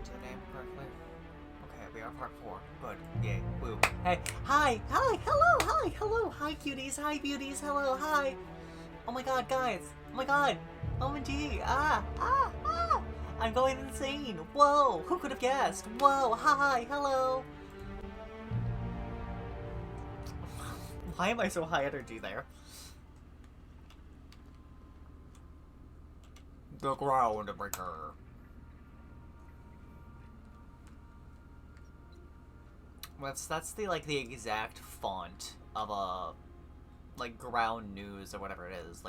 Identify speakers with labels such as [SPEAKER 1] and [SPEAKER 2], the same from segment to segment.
[SPEAKER 1] into the name correctly? Okay, we are part 4. Good. Yay. Woo. Hey. Hi. Hi. Hello. Hi. Hello. Hi, cuties. Hi, beauties. Hello. Hi. Oh my god, guys. Oh my god. OMG. I'm going insane. Whoa. Who could have guessed? Whoa. Hi. Hello. Why am I so high energy there? The Groundbreaker. That's the the exact font of a ground news or whatever it is,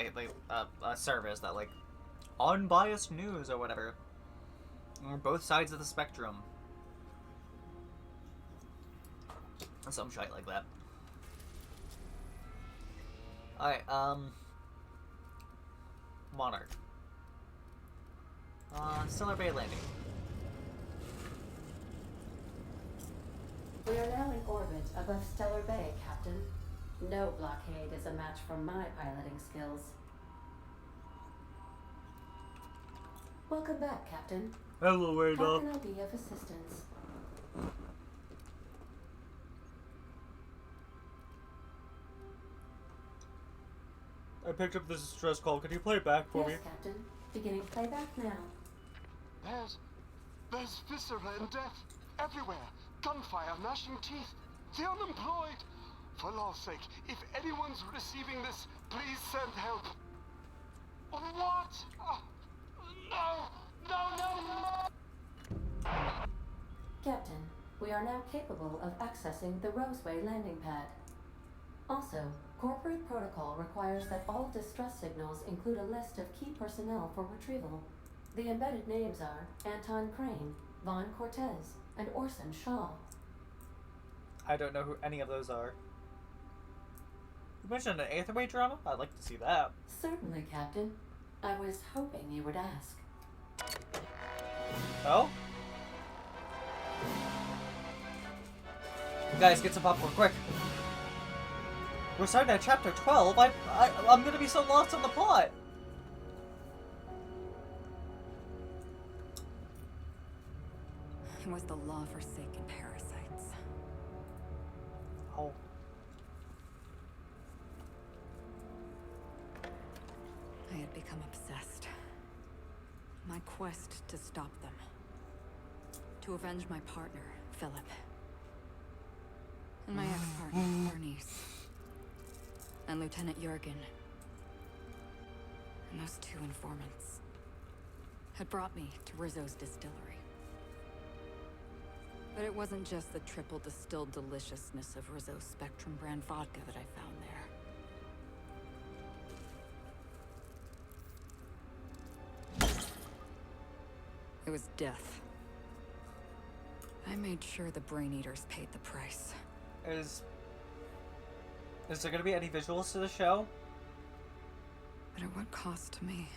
[SPEAKER 1] a service that unbiased news or whatever, or both sides of the spectrum, some shit like that. All right, Monarch, Stellar Bay landing.
[SPEAKER 2] We are now in orbit above Stellar Bay, Captain. No blockade is a match for my piloting skills. Welcome back, Captain.
[SPEAKER 1] Hello, Ada.
[SPEAKER 2] How can I be of assistance?
[SPEAKER 1] I picked up this distress call. Can you play it back for me?
[SPEAKER 2] Yes, Captain. Beginning playback now.
[SPEAKER 3] There's viscera and death everywhere. Gunfire, gnashing teeth. The unemployed. For law's sake, if anyone's receiving this, please send help. What? No!
[SPEAKER 2] Captain, we are now capable of accessing the Roseway landing pad. Also, corporate protocol requires that all distress signals include a list of key personnel for retrieval. The embedded names are Anton Crane, Vaughn Cortez, and Orson Shaw.
[SPEAKER 1] I don't know who any of those are. You mentioned an Aetherway drama? I'd like to see that.
[SPEAKER 2] Certainly, Captain. I was hoping you would ask.
[SPEAKER 1] Oh? You guys, get some popcorn, quick! We're starting at chapter 12. I'm gonna be so lost on the plot.
[SPEAKER 4] It was the law-forsaken parasites.
[SPEAKER 1] Oh.
[SPEAKER 4] I had become obsessed. My quest to stop them. To avenge my partner, Philip. And my ex-partner, Bernice. And Lieutenant Jurgen. And those two informants had brought me to Rizzo's distillery. But it wasn't just the triple distilled deliciousness of Rizzo's Spectrum brand vodka that I found there. It was death. I made sure the Brain Eaters paid the price.
[SPEAKER 1] Is there gonna be any visuals to the show?
[SPEAKER 4] But at what cost to me?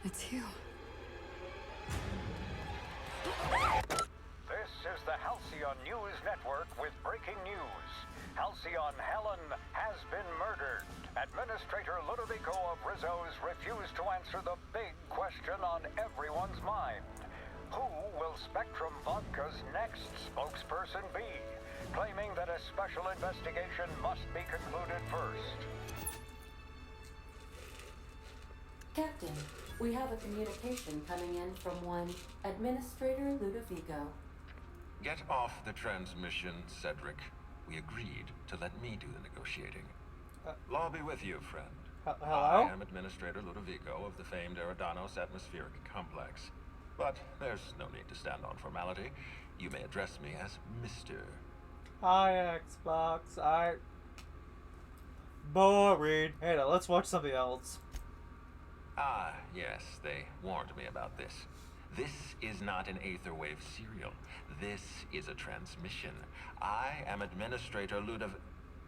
[SPEAKER 4] It's you.
[SPEAKER 5] This is the Halcyon News Network with breaking news. Halcyon Helen has been murdered. Administrator Ludovico of Rizzo's refused to answer the big question on everyone's mind. Who will Spectrum Vodka's next spokesperson be? Claiming that a special investigation must be concluded first.
[SPEAKER 2] Captain, we have a communication coming in from one Administrator Ludovico.
[SPEAKER 6] Get off the transmission, Cedric. We agreed to let me do the negotiating. Law be with you, friend.
[SPEAKER 1] Hello?
[SPEAKER 6] I am Administrator Ludovico of the famed Eridanos Atmospheric Complex. But there's no need to stand on formality. You may address me as Mr.
[SPEAKER 1] Hi, Xbox. Boring. Hey, now let's watch something else.
[SPEAKER 6] Ah, yes, they warned me about this. This is not an Aetherwave serial. This is a transmission. I am Administrator Ludovic...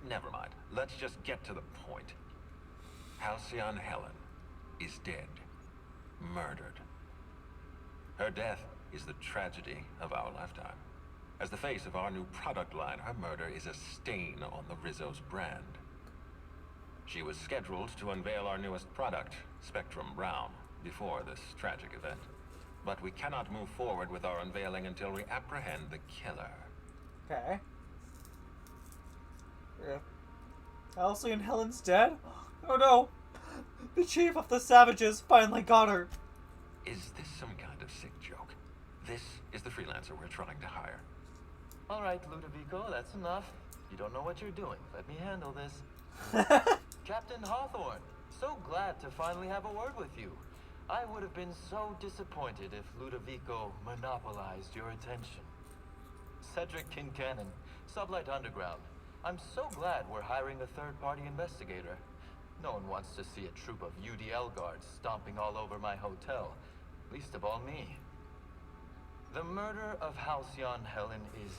[SPEAKER 6] Never mind. Let's just get to the point. Halcyon Helen is dead. Murdered. Her death is the tragedy of our lifetime. As the face of our new product line, her murder is a stain on the Rizzo's brand. She was scheduled to unveil our newest product, Spectrum Brown, before this tragic event. But we cannot move forward with our unveiling until we apprehend the killer.
[SPEAKER 1] Okay. Yeah. Halcyon Helen's dead? Oh no! The chief of the savages finally got her!
[SPEAKER 6] Is this some kind of sick joke? This is the freelancer we're trying to hire.
[SPEAKER 7] Alright, Ludovico, that's enough. You don't know what you're doing. Let me handle this. Captain Hawthorne, so glad to finally have a word with you. I would have been so disappointed if Ludovico monopolized your attention. Cedric Kincannon, Sublight Underground. I'm so glad we're hiring a third-party investigator. No one wants to see a troop of UDL guards stomping all over my hotel. Least of all me. The murder of Halcyon Helen is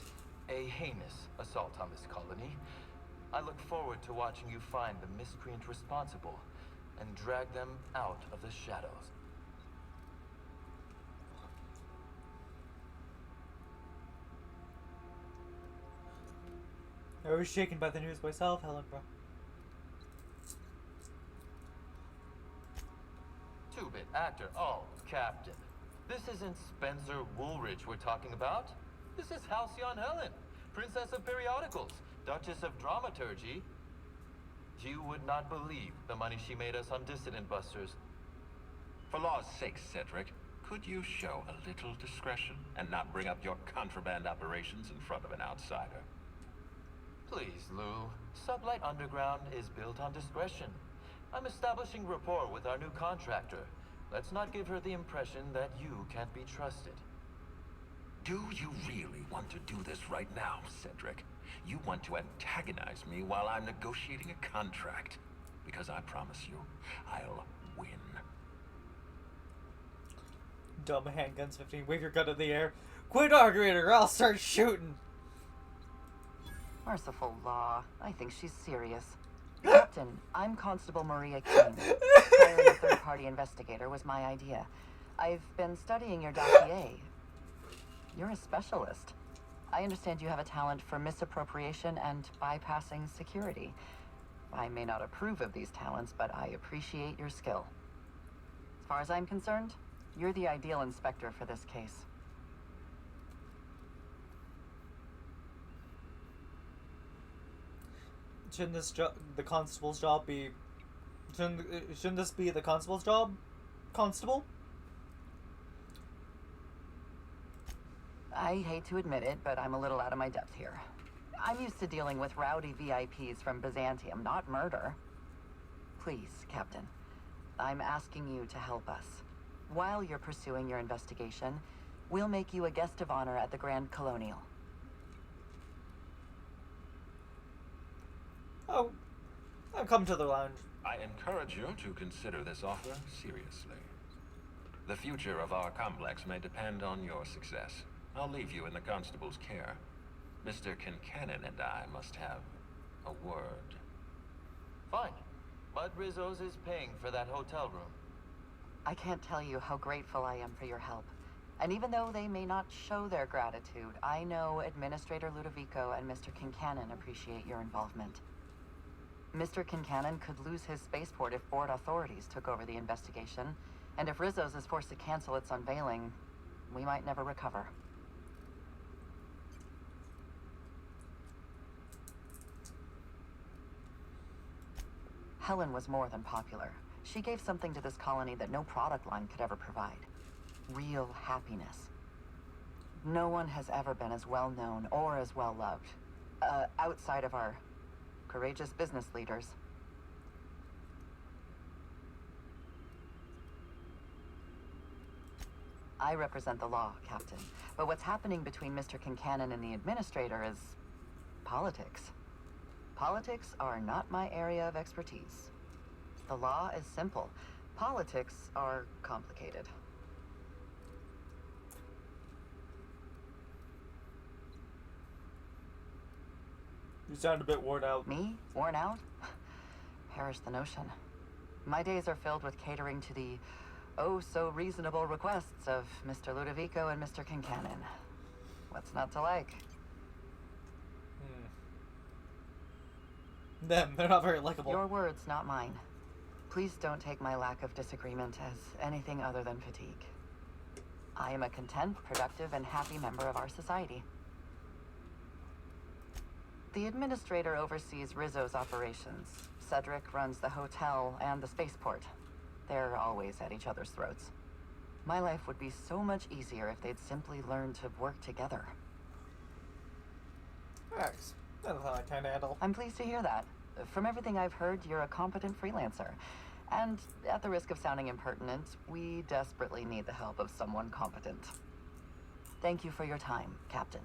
[SPEAKER 7] a heinous assault on this colony. I look forward to watching you find the miscreant responsible and drag them out of the shadows.
[SPEAKER 1] I was shaken by the news myself, Helen, bro.
[SPEAKER 7] Two-bit actor. Oh, Captain. This isn't Spencer Woolridge we're talking about. This is Halcyon Helen, Princess of Periodicals, Duchess of Dramaturgy. You would not believe the money she made us on Dissident Busters.
[SPEAKER 6] For law's sake, Cedric, could you show a little discretion and not bring up your contraband operations in front of an outsider?
[SPEAKER 7] Please, Lou. Sublight Underground is built on discretion. I'm establishing rapport with our new contractor. Let's not give her the impression that you can't be trusted.
[SPEAKER 6] Do you really want to do this right now, Cedric? You want to antagonize me while I'm negotiating a contract. Because I promise you, I'll win.
[SPEAKER 1] Dumb handguns 15. Wave your gun in the air. Quit arguing or I'll start shooting.
[SPEAKER 8] Merciful law. I think she's serious. Captain, I'm Constable Maria Keene. Hiring a third-party investigator was my idea. I've been studying your dossier. You're a specialist. I understand you have a talent for misappropriation and bypassing security. I may not approve of these talents, but I appreciate your skill. As far as I'm concerned, you're the ideal inspector for this case.
[SPEAKER 1] Shouldn't this the constable's job be... Shouldn't this be the constable's job? Constable?
[SPEAKER 8] I hate to admit it, but I'm a little out of my depth here. I'm used to dealing with rowdy VIPs from Byzantium, not murder. Please, Captain, I'm asking you to help us. While you're pursuing your investigation, we'll make you a guest of honor at the Grand Colonial.
[SPEAKER 1] Oh, I'll come to the lounge.
[SPEAKER 6] I encourage you to consider this offer seriously. The future of our complex may depend on your success. I'll leave you in the constable's care. Mr. Kincannon and I must have a word.
[SPEAKER 7] Fine. Bud Rizzo's is paying for that hotel room.
[SPEAKER 8] I can't tell you how grateful I am for your help. And even though they may not show their gratitude, I know Administrator Ludovico and Mr. Kincannon appreciate your involvement. Mr. Kincannon could lose his spaceport if board authorities took over the investigation, and if Rizzo's is forced to cancel its unveiling, we might never recover. Helen was more than popular. She gave something to this colony that no product line could ever provide. Real happiness. No one has ever been as well known or as well loved. Outside of our courageous business leaders. I represent the law, Captain. But what's happening between Mr. Kincannon and the Administrator is politics. Politics are not my area of expertise. The law is simple. Politics are complicated.
[SPEAKER 1] You sound a bit worn out.
[SPEAKER 8] Me? Worn out? Perish the notion. My days are filled with catering to the oh-so-reasonable requests of Mr. Ludovico and Mr. Kincannon. What's not to like?
[SPEAKER 1] Them, they're not very likable.
[SPEAKER 8] Your words, not mine. Please don't take my lack of disagreement as anything other than fatigue. I am a content, productive, and happy member of our society. The administrator oversees Rizzo's operations. Cedric runs the hotel and the spaceport. They're always at each other's throats. My life would be so much easier if they'd simply learned to work together.
[SPEAKER 1] Thanks. That's how I can handle.
[SPEAKER 8] I'm pleased to hear that. From everything I've heard, you're a competent freelancer. And at the risk of sounding impertinent, we desperately need the help of someone competent. Thank you for your time, Captain.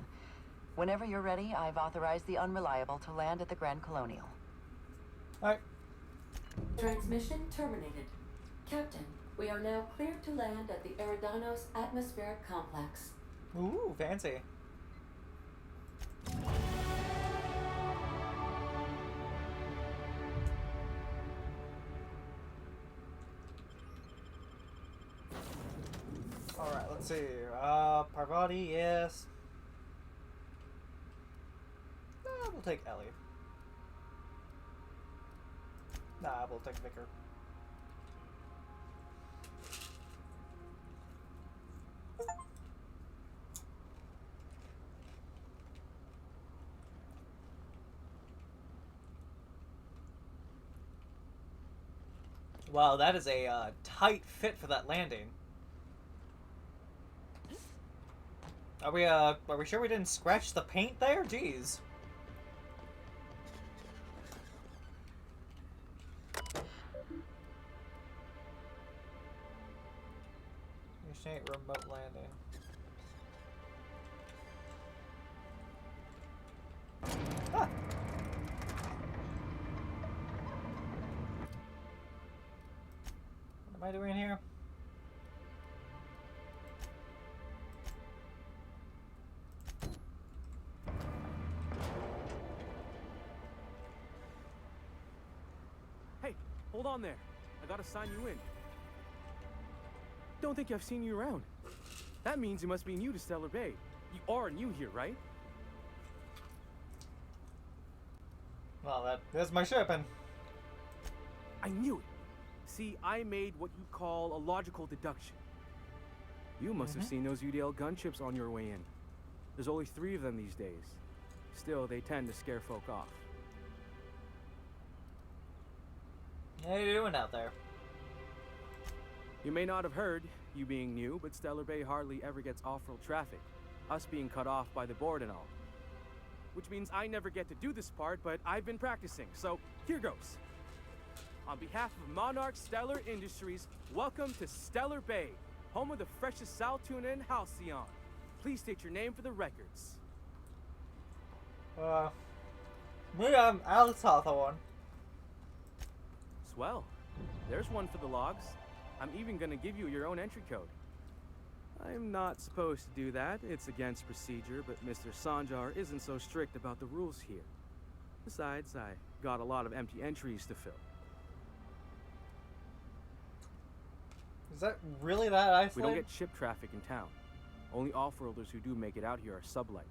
[SPEAKER 8] Whenever you're ready, I've authorized the Unreliable to land at the Grand Colonial.
[SPEAKER 1] Alright.
[SPEAKER 2] Transmission terminated. Captain, we are now cleared to land at the Eridanos Atmospheric Complex.
[SPEAKER 1] Ooh, fancy. Alright, let's see. Parvati, yes. We'll take Ellie. Nah, we'll take Vicar. Wow, that is a tight fit for that landing. Are we sure we didn't scratch the paint there? Jeez. Initiate remote landing. Ah! What am I doing here?
[SPEAKER 9] Hey, hold on there. I gotta sign you in. Don't think I've seen you around. That means you must be new to Stellar Bay. You are new here, right?
[SPEAKER 1] Well, that's my ship, and
[SPEAKER 9] I knew it. See, I made what you call a logical deduction. You must have seen those UDL gunships on your way in. There's only 3 of them these days. Still, they tend to scare folk off.
[SPEAKER 1] how you doing out there?
[SPEAKER 9] You may not have heard, you being new, but Stellar Bay hardly ever gets off-road traffic. Us being cut off by the board and all. Which means I never get to do this part, but I've been practicing, so here goes. On behalf of Monarch Stellar Industries, welcome to Stellar Bay, home of the freshest sal tuna in Halcyon. Please state your name for the records.
[SPEAKER 1] Me, I'm Alex Hawthorne.
[SPEAKER 9] Swell. There's one for the logs. I'm even gonna give you your own entry code. I'm not supposed to do that. It's against procedure, but Mr. Sanjar isn't so strict about the rules here. Besides, I got a lot of empty entries to fill.
[SPEAKER 1] Is that really that isolated?
[SPEAKER 9] We don't get ship traffic in town. Only off-worlders who do make it out here are Sublight.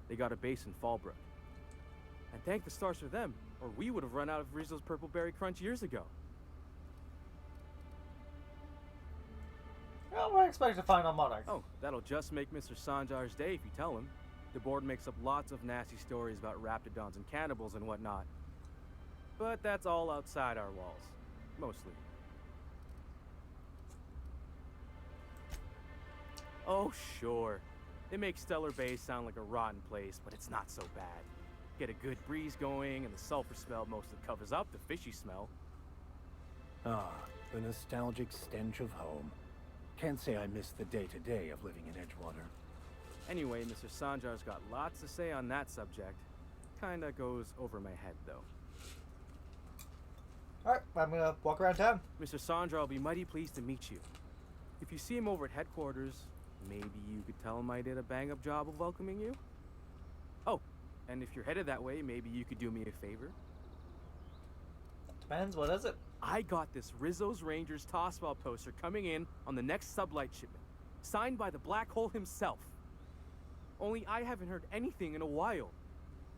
[SPEAKER 9] They got a base in Fallbrook. And thank the stars for them, or we would have run out of Rizzo's Purple Berry Crunch years ago.
[SPEAKER 1] Well, we're expected to find on Monarch.
[SPEAKER 9] Oh, that'll just make Mr. Sanjar's day if you tell him. The board makes up lots of nasty stories about raptidons and cannibals and whatnot. But that's all outside our walls. Mostly. Oh, sure. It makes Stellar Bay sound like a rotten place, but it's not so bad. Get a good breeze going, and the sulfur smell mostly covers up the fishy smell.
[SPEAKER 10] Ah, the nostalgic stench of home. Can't say I miss the day-to-day of living in Edgewater.
[SPEAKER 9] Anyway, Mr. Sanjar's got lots to say on that subject. Kinda goes over my head, though.
[SPEAKER 1] Alright, I'm gonna walk around town.
[SPEAKER 9] Mr. Sanjar will be mighty pleased to meet you. If you see him over at headquarters, maybe you could tell him I did a bang-up job of welcoming you? Oh, And if you're headed that way, maybe you could do me a favor.
[SPEAKER 1] Depends, what is it?
[SPEAKER 9] I got this Rizzo's Rangers Tossball poster coming in on the next sublight shipment, signed by the Black Hole himself. Only I haven't heard anything in a while.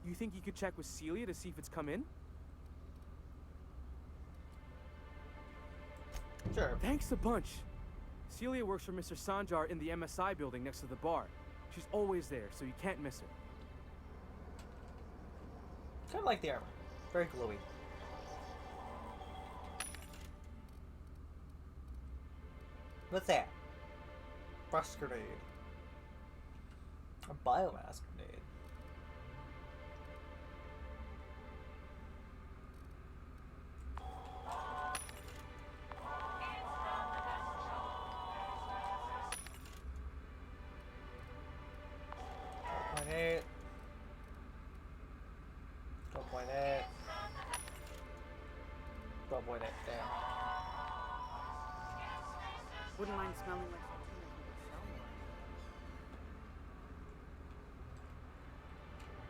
[SPEAKER 9] You think you could check with Celia to see if it's come in?
[SPEAKER 1] Sure.
[SPEAKER 9] Thanks a bunch. Celia works for Mr. Sanjar in the MSI building next to the bar. She's always there, so you can't miss her.
[SPEAKER 1] Kind of like the armor. Very glowy. What's that? Frost grenade. A biomass grenade. .8. 12.8. 12.8. Damn.
[SPEAKER 11] Wouldn't mind smelling like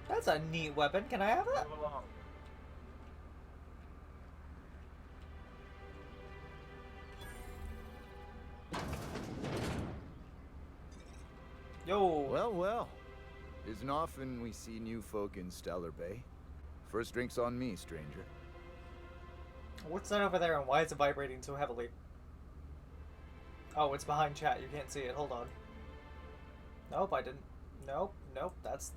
[SPEAKER 1] That's a neat weapon. Can I have that? Yo.
[SPEAKER 12] Well, well. Isn't often we see new folk in Stellar Bay. First drink's on me, stranger.
[SPEAKER 1] What's that over there and why is it vibrating so heavily? Oh, it's behind chat. You can't see it. Hold on. Nope, I didn't. Nope, nope. That's...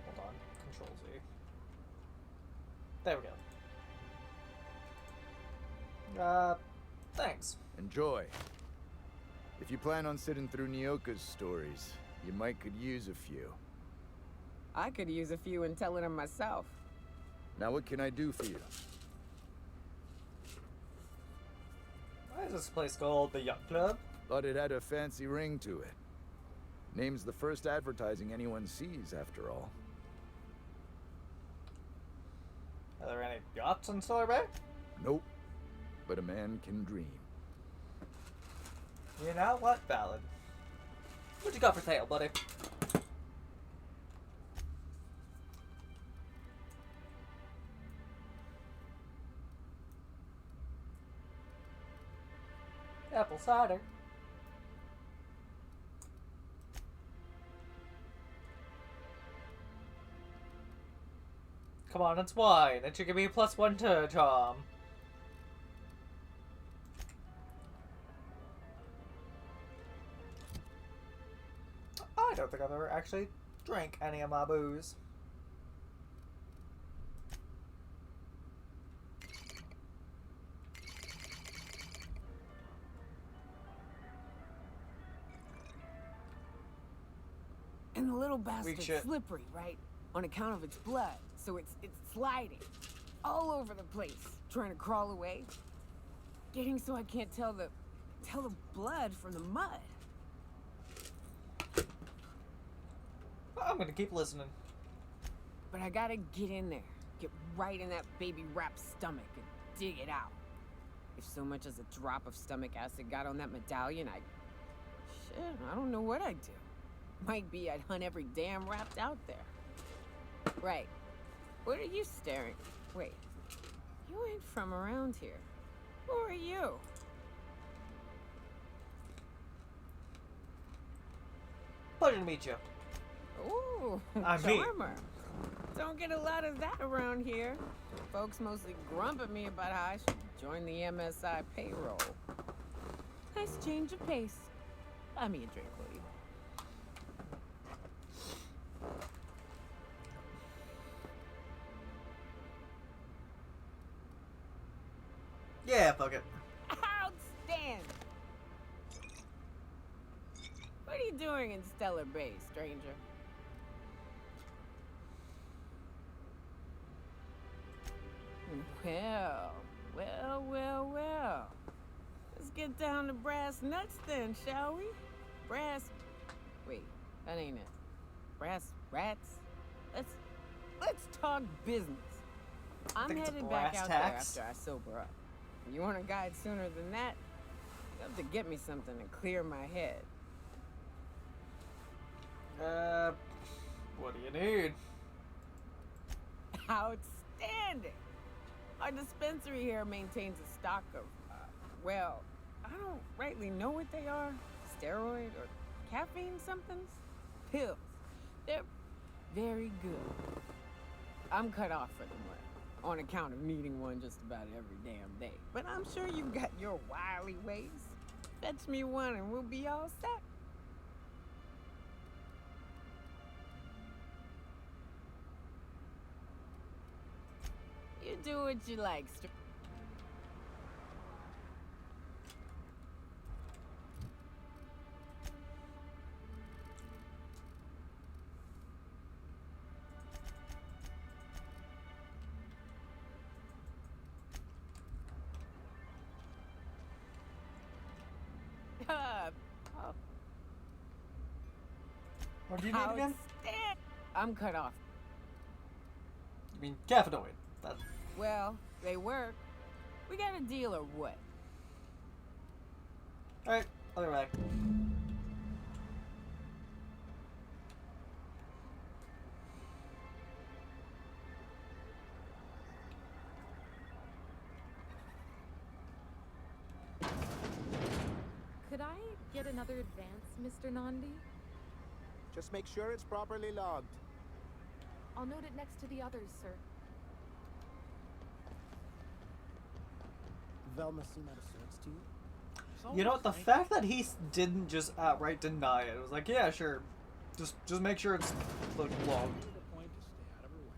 [SPEAKER 1] Hold on. Control Z. There we go. Thanks.
[SPEAKER 12] Enjoy. If you plan on sitting through Nyoka's stories, you might could use a few.
[SPEAKER 11] I could use a few and telling them myself.
[SPEAKER 12] Now what can I do for you?
[SPEAKER 1] Why is this place called the Yacht Club?
[SPEAKER 12] Thought it had a fancy ring to it. Name's the first advertising anyone sees, after all.
[SPEAKER 1] Are there any yachts in Stellar Bay?
[SPEAKER 12] Nope. But a man can dream.
[SPEAKER 1] You know what? Valid. What you got for sale, buddy? Apple cider. Come on, it's wine. It should give me a +1 to charm. I don't think I've ever actually drank any of my booze.
[SPEAKER 11] And the little bastard's
[SPEAKER 1] shit.
[SPEAKER 11] slippery, right? On account of its blood. So it's sliding all over the place, trying to crawl away. Getting so I can't tell the blood from the mud.
[SPEAKER 1] I'm gonna keep listening.
[SPEAKER 11] But I gotta get in there, get right in that baby rap's stomach and dig it out. If so much as a drop of stomach acid got on that medallion, shit, I don't know what I'd do. Might be I'd hunt every damn rapt out there. Right. What are you staring? Wait. You ain't from around here. Who are you?
[SPEAKER 1] Pleasure to meet you.
[SPEAKER 11] Ooh,
[SPEAKER 1] I'm me.
[SPEAKER 11] charmer. Don't get a lot of that around here. Folks mostly grump at me about how I should join the MSI payroll. Nice change of pace. Buy me a drink, will you?
[SPEAKER 1] Yeah, fuck it.
[SPEAKER 11] Outstanding! What are you doing in Stellar Bay, stranger? Well. Let's get down to brass nuts then, shall we? Wait, that ain't it. Brass rats? Let's talk business. I'm
[SPEAKER 1] think it's
[SPEAKER 11] headed back
[SPEAKER 1] brass
[SPEAKER 11] out
[SPEAKER 1] tacks.
[SPEAKER 11] there after I sober up. You want a guide sooner than that? have to get me something to clear my head.
[SPEAKER 1] What do you need?
[SPEAKER 11] Outstanding! Our dispensary here maintains a stock of, well, I don't rightly know what they are. Steroid or caffeine somethings? Pills. They're very good. I'm cut off for them on account of needing one just about every damn day. But I'm sure you've got your wily ways. Fetch me one and we'll be all set. You do what you like,
[SPEAKER 1] What do you need again?
[SPEAKER 11] I'm cut off.
[SPEAKER 1] You mean caffeinoid? That...
[SPEAKER 11] Well, they work. We got a deal or what?
[SPEAKER 1] Alright, I'll be back.
[SPEAKER 13] Could I get another advance, Mr. Nandi?
[SPEAKER 14] Just make sure it's properly logged.
[SPEAKER 13] I'll note it next to the others, sir.
[SPEAKER 14] Velma seem out of sorts to you?
[SPEAKER 1] You know what? The fact that he didn't just outright deny it, was like, yeah, sure. Just make sure it's logged.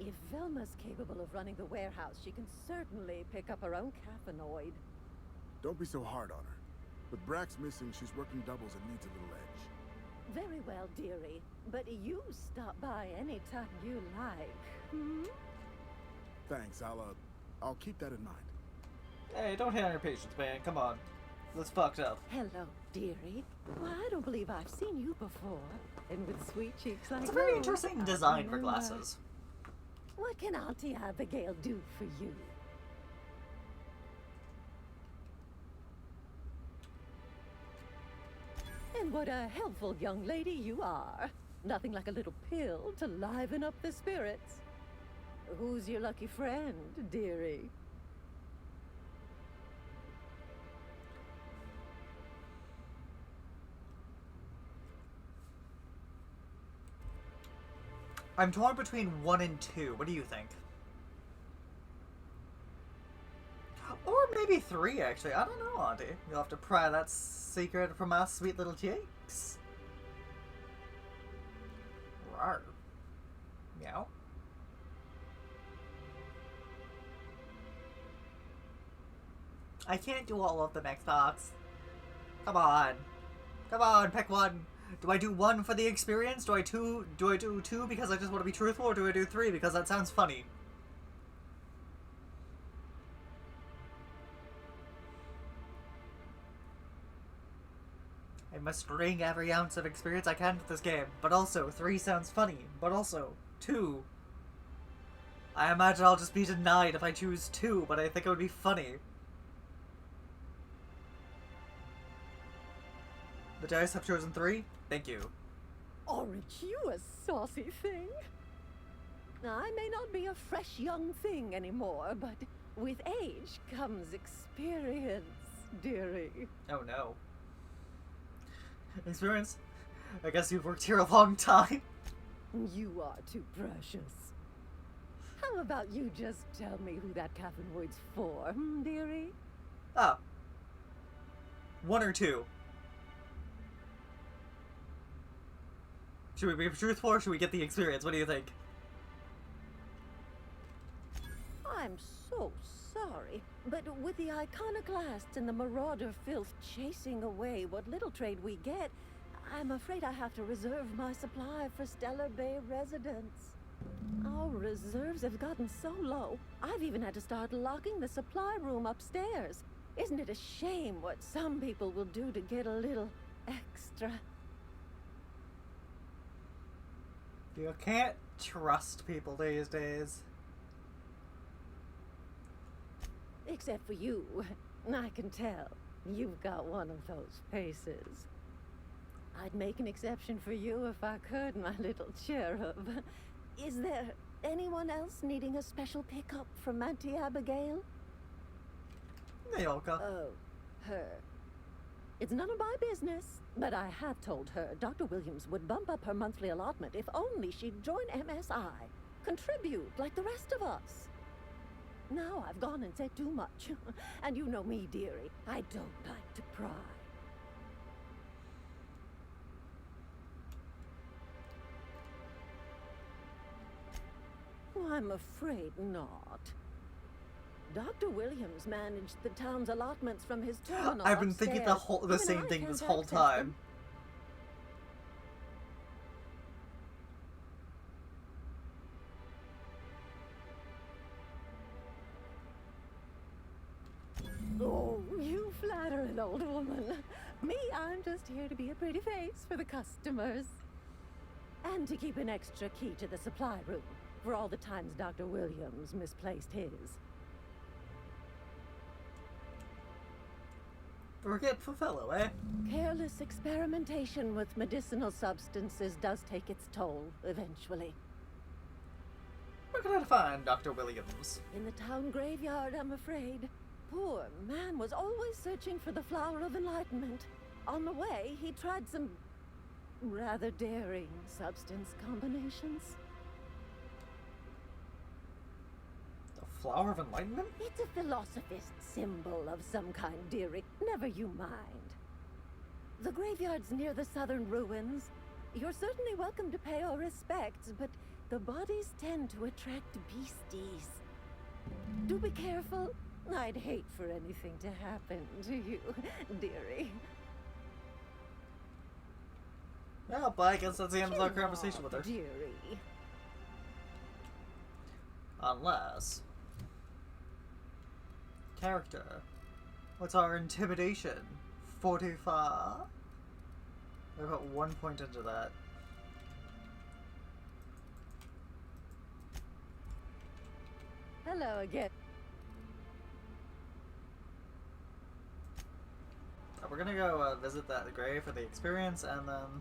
[SPEAKER 15] If Velma's capable of running the warehouse, she can certainly pick up her own caffeinoid.
[SPEAKER 16] Don't be so hard on her. With Brax missing, she's working doubles and needs a little edge.
[SPEAKER 15] Very well, dearie. But you stop by anytime you like. Hmm?
[SPEAKER 16] Thanks, I'll keep that in mind.
[SPEAKER 1] Hey, don't hit on your patience, man. Come on. That's fucked up.
[SPEAKER 15] Hello, dearie. Well, I don't believe I've seen you before. And with sweet cheeks like
[SPEAKER 1] It's a very
[SPEAKER 15] those,
[SPEAKER 1] interesting
[SPEAKER 15] I
[SPEAKER 1] design for
[SPEAKER 15] remember.
[SPEAKER 1] glasses.
[SPEAKER 15] What can Auntie Abigail do for you? And what a helpful young lady you are. Nothing like a little pill to liven up the spirits. Who's your lucky friend, dearie?
[SPEAKER 1] I'm torn between 1 and 2. What do you think? Or maybe 3, actually. I don't know, Auntie. You'll have to pry that secret from our sweet little cheeks. Rawr. Meow. I can't do all of them, Xbox. Come on. Come on, pick one. Do I do 1 for the experience? Do I do 2 because I just want to be truthful, or do I do 3 because that sounds funny? I must wring every ounce of experience I can with this game, but also 3 sounds funny, but also 2. I imagine I'll just be denied if I choose 2, but I think it would be funny. The dice have chosen 3. Thank you.
[SPEAKER 15] Aren't you a saucy thing? I may not be a fresh young thing anymore, but with age comes experience, dearie.
[SPEAKER 1] Oh no. Experience? I guess you've worked here a long time.
[SPEAKER 15] You are too precious. How about you just tell me who that caffeinoid's for, dearie?
[SPEAKER 1] Ah. 1 or 2. Should we be truthful or should we get the experience? What do you think?
[SPEAKER 15] I'm so sorry, but with the iconoclasts and the marauder filth chasing away what little trade we get, I'm afraid I have to reserve my supply for Stellar Bay residents. Our reserves have gotten so low, I've even had to start locking the supply room upstairs. Isn't it a shame what some people will do to get a little extra?
[SPEAKER 1] You can't trust people these days.
[SPEAKER 15] Except for you, I can tell. You've got one of those faces. I'd make an exception for you if I could, my little cherub. Is there anyone else needing a special pickup from Auntie Abigail?
[SPEAKER 1] Nayoka.
[SPEAKER 15] Oh, her. It's none of my business, but I have told her Dr. Williams would bump up her monthly allotment if only she'd join MSI. Contribute like the rest of us. Now I've gone and said too much. And you know me, dearie. I don't like to pry. Oh, I'm afraid not. Dr. Williams managed the town's allotments from his terminal
[SPEAKER 1] I've been thinking
[SPEAKER 15] upstairs.
[SPEAKER 1] the
[SPEAKER 15] Even
[SPEAKER 1] same
[SPEAKER 15] I
[SPEAKER 1] thing
[SPEAKER 15] can't
[SPEAKER 1] this whole
[SPEAKER 15] access
[SPEAKER 1] time.
[SPEAKER 15] them. Oh, you flatter an old woman. Me, I'm just here to be a pretty face for the customers. And to keep an extra key to the supply room for all the times Dr. Williams misplaced his.
[SPEAKER 1] Forgetful fellow, eh?
[SPEAKER 15] Careless experimentation with medicinal substances does take its toll, eventually.
[SPEAKER 1] Where can I find Dr. Williams?
[SPEAKER 15] In the town graveyard, I'm afraid. Poor man was always searching for the flower of enlightenment. On the way, he tried some rather daring substance combinations.
[SPEAKER 1] The Flower of Enlightenment?
[SPEAKER 15] It's a philosophist symbol of some kind, dearie. Never you mind. The graveyard's near the southern ruins. You're certainly welcome to pay our respects, but the bodies tend to attract beasties. Do be careful. I'd hate for anything to happen to you, dearie.
[SPEAKER 1] Yeah, but I guess that's the end of our conversation with her.
[SPEAKER 15] Dearie.
[SPEAKER 1] Unless... Character. What's our intimidation? 45? I got 1 point into that.
[SPEAKER 15] Hello again.
[SPEAKER 1] We're gonna go visit the grave for the experience, and then...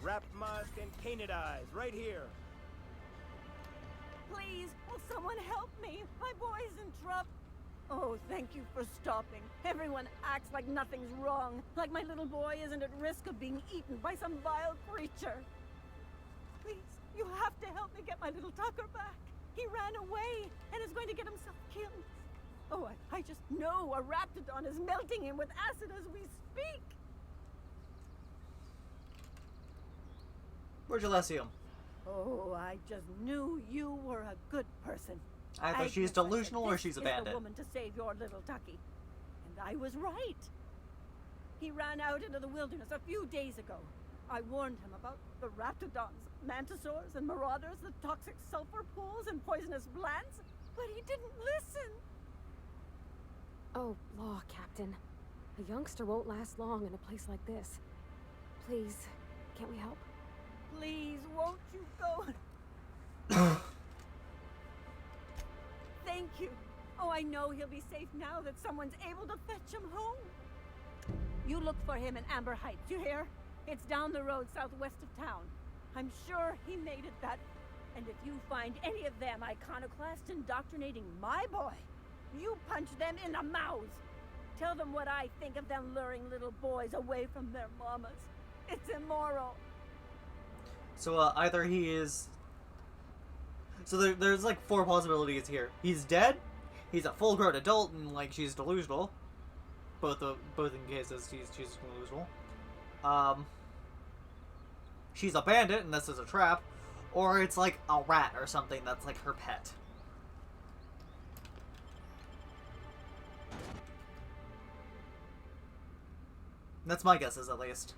[SPEAKER 14] Wrap musk and painted eyes, right here.
[SPEAKER 17] Please, will someone help me? My boy's in trouble. Oh, thank you for stopping. Everyone acts like nothing's wrong, like my little boy isn't at risk of being eaten by some vile creature. Please, you have to help me get my little Tucker back. He ran away and is going to get himself killed. Oh, I just know a raptidon is melting him with acid as we speak.
[SPEAKER 1] Where'd you last see him?
[SPEAKER 17] Oh, I just knew you were a good person.
[SPEAKER 1] Either she's delusional or she's a
[SPEAKER 17] This is
[SPEAKER 1] bandit.
[SPEAKER 17] the woman to save your little Tucky. And I was right. He ran out into the wilderness a few days ago. I warned him about the raptidons, mantisaurs, and marauders, the toxic sulfur pools, and poisonous plants, but he didn't listen.
[SPEAKER 13] Oh, law, Captain. A youngster won't last long in a place like this. Please, can't we help?
[SPEAKER 17] Please, won't you go? Thank you. Oh, I know he'll be safe now that someone's able to fetch him home. You look for him in Amber Heights, you hear? It's down the road southwest of town. I'm sure he made it that. And if you find any of them iconoclast indoctrinating my boy, you punch them in the mouths. Tell them what I think of them luring little boys away from their mamas. It's immoral.
[SPEAKER 1] So either he is... So there's like 4 possibilities here. He's dead, he's a full-grown adult, and like she's delusional. Both in cases she's delusional. She's a bandit and this is a trap, or it's like a rat or something that's like her pet. That's my guesses, at least.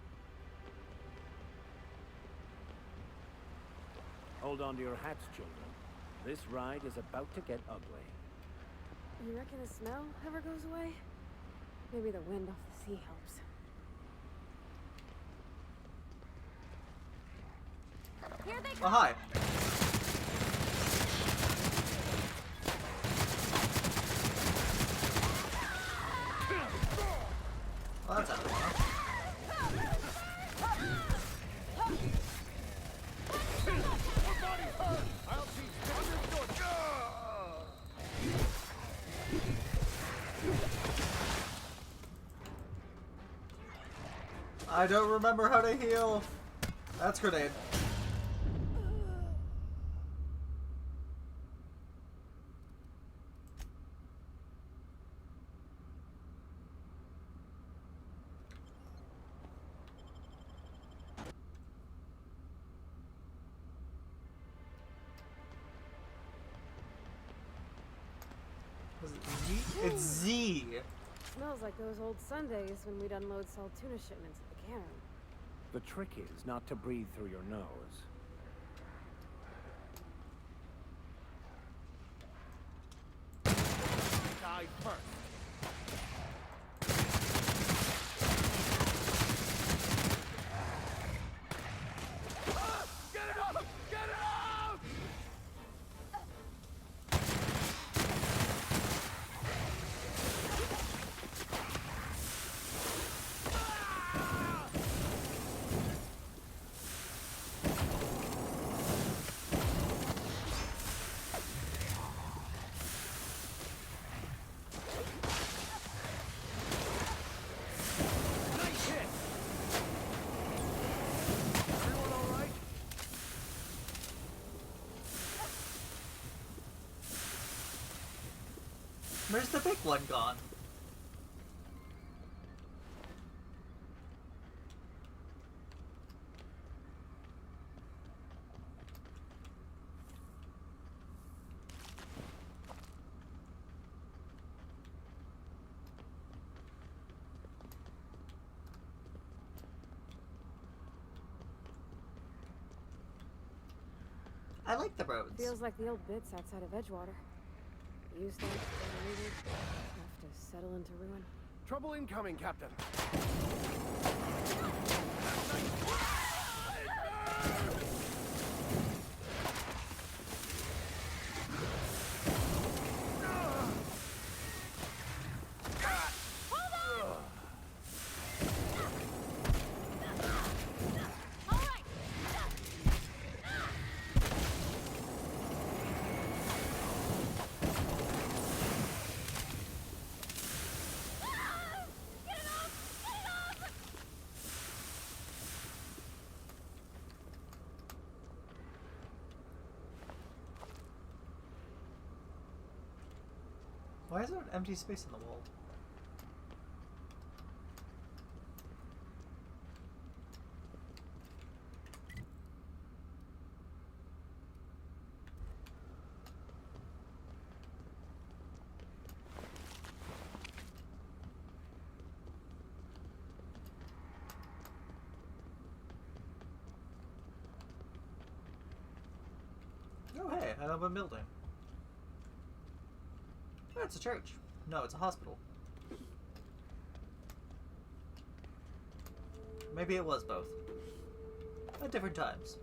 [SPEAKER 10] Hold on to your hats, children. This ride is about to get ugly.
[SPEAKER 13] You reckon the smell ever goes away? Maybe the wind off the sea helps. Here they come.
[SPEAKER 1] Oh, hi. Well, that's out of the way. I don't remember how to heal. That's grenade. Was it Z? It's Z.
[SPEAKER 13] Smells like those old Sundays when we'd unload Saltuna shipments at the cannery.
[SPEAKER 10] The trick is not to breathe through your nose.
[SPEAKER 14] Die first. Get it up! Get it up! Nice hit! Everyone all right?
[SPEAKER 1] Where's the big one gone? I like the roads.
[SPEAKER 13] Feels like the old bits outside of Edgewater. Used to have to settle into ruin.
[SPEAKER 14] Trouble incoming, Captain.
[SPEAKER 1] Why is there an empty space in the wall? Oh hey, an open building. Oh, it's a church. No, it's a hospital. Maybe it was both. At different times.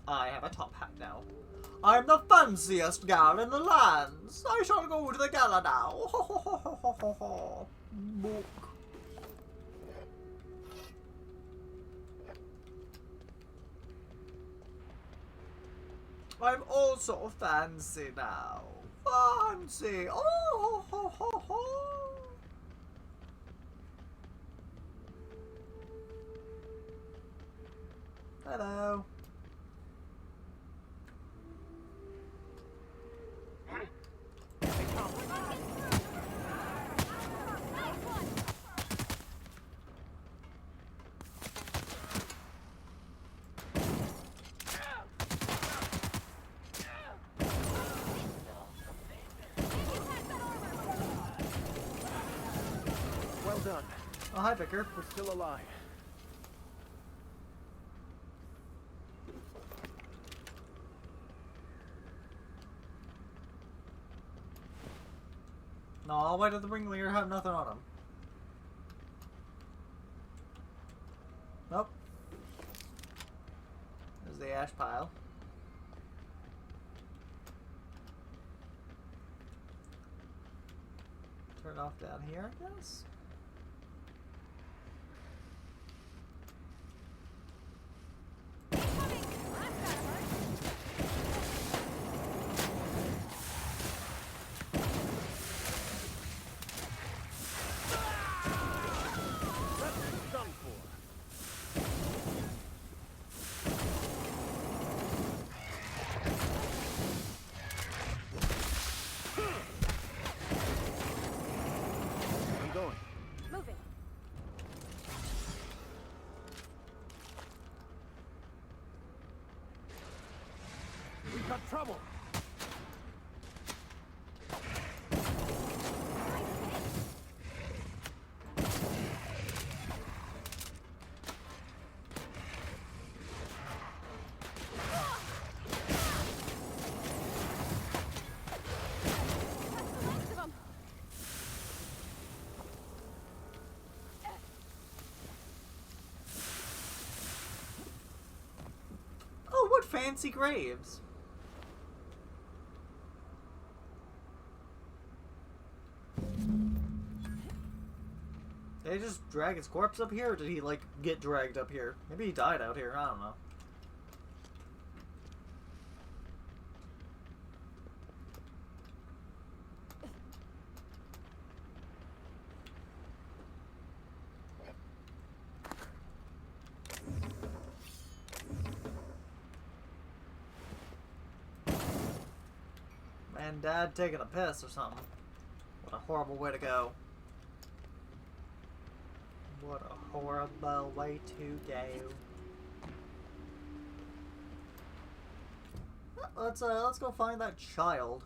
[SPEAKER 1] I have a top hat now. I'm the fanciest gal in the lands. I shall go to the gala now. Ho ho ho ho ho ho ho. Book. I'm also fancy now. Fancy. Oh ho ho ho ho. Hello.
[SPEAKER 9] done.
[SPEAKER 1] Oh, hi, Vicar.
[SPEAKER 9] We're still alive.
[SPEAKER 1] No, why did the ringleader have nothing on him? Nope. There's the ash pile. Turn it off down here, I guess?
[SPEAKER 9] Got trouble.
[SPEAKER 1] Oh, what fancy graves! Did they just drag his corpse up here, or did he, like, get dragged up here? Maybe he died out here, I don't know. Man, Dad taking a piss or something. What a horrible way to go. What a horrible way to go. Let's go find that child.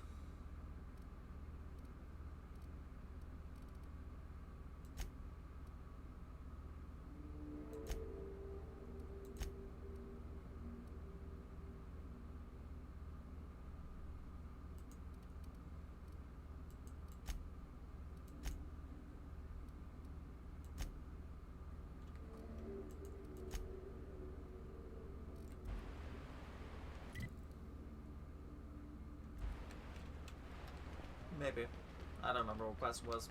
[SPEAKER 1] Maybe. I don't remember what quest was.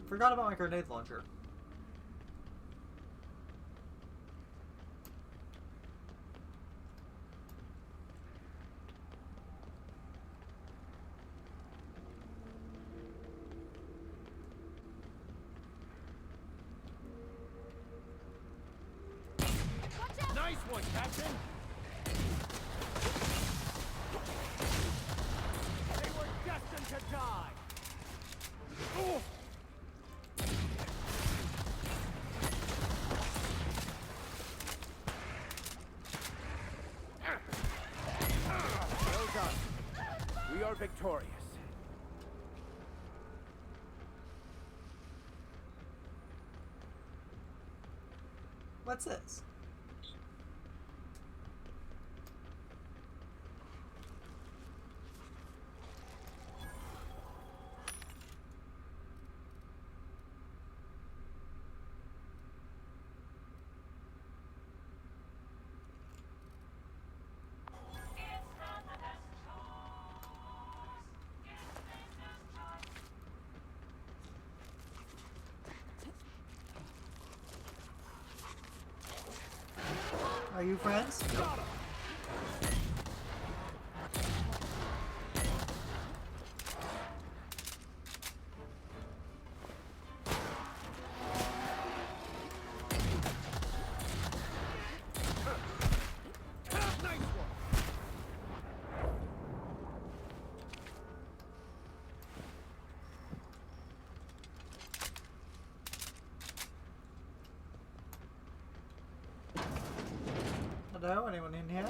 [SPEAKER 1] Forgot about my grenade launcher.
[SPEAKER 9] Nice one, Captain! They were destined to die! Oof. Well done. We are victorious.
[SPEAKER 1] What's this? Are you friends? Hello, anyone in here?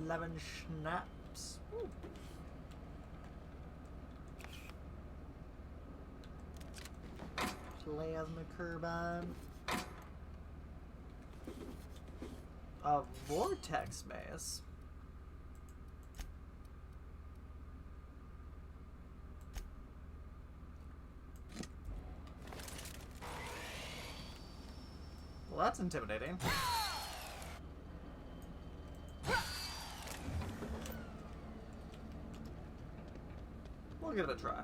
[SPEAKER 1] Lemon schnapps. Ooh. Plasma carbine. A vortex maze. Well, that's intimidating. We'll give it a try.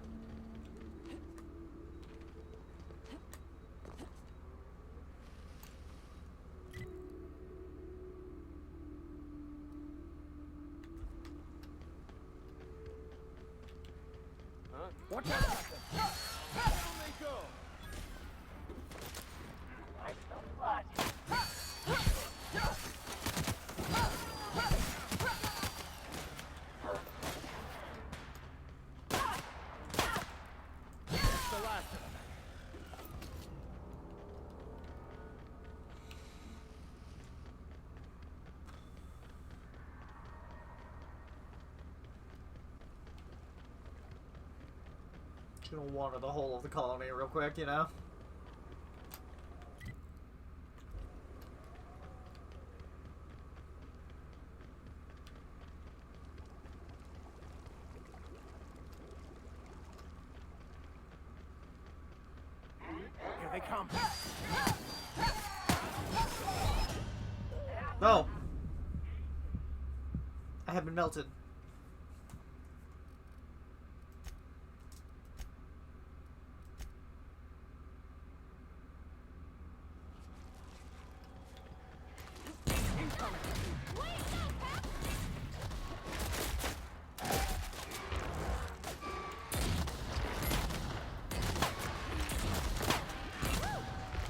[SPEAKER 14] Watch out! Down they go! Like the blood. That's the last of them.
[SPEAKER 1] Just gonna water the whole of the colony real quick, you know?
[SPEAKER 14] Here they come.
[SPEAKER 1] No! I have been melted.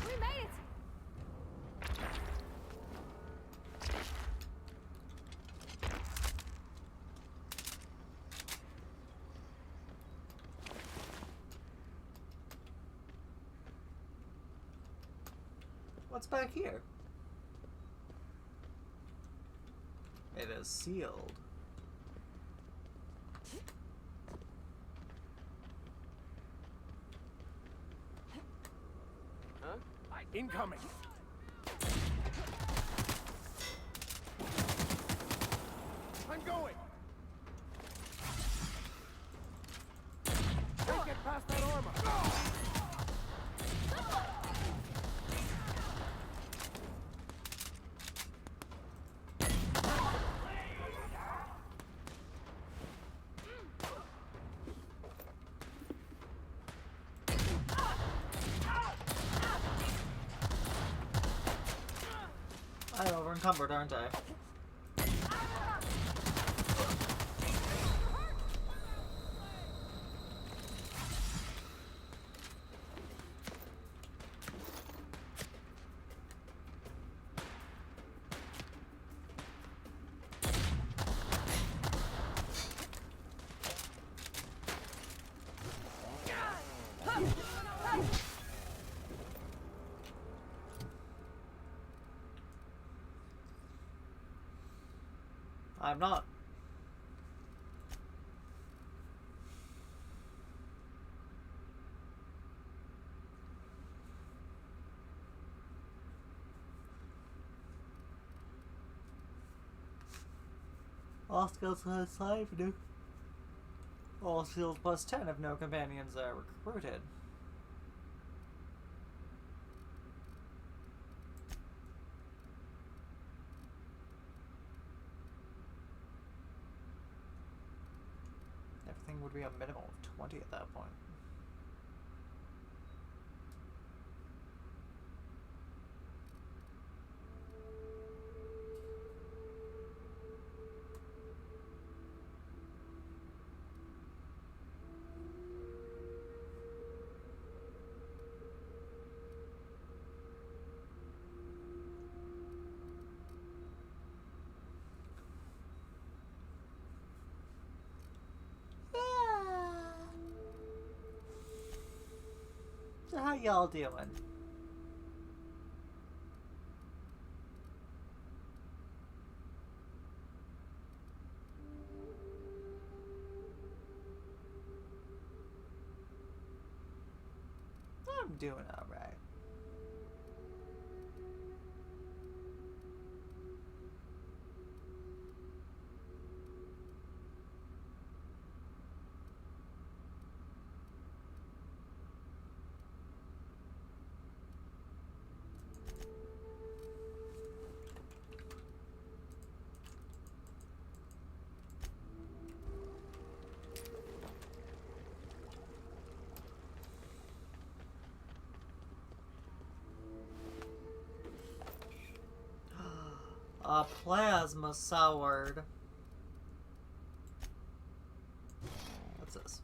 [SPEAKER 13] We made it!
[SPEAKER 1] What's back here? It is sealed.
[SPEAKER 14] Huh? Incoming. I'm going. Can't get past that armor.
[SPEAKER 1] I'm over encumbered, aren't I? I'm not. All skills plus 5, no. All skills plus 10 if no companions are recruited. Everything would be a minimum of 20 at that point. So how y'all doing? I'm doing all right. A plasma sword. What's this?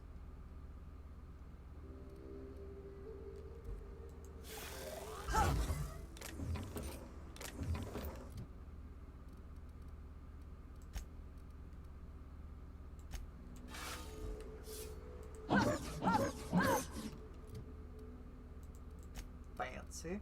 [SPEAKER 1] Fancy.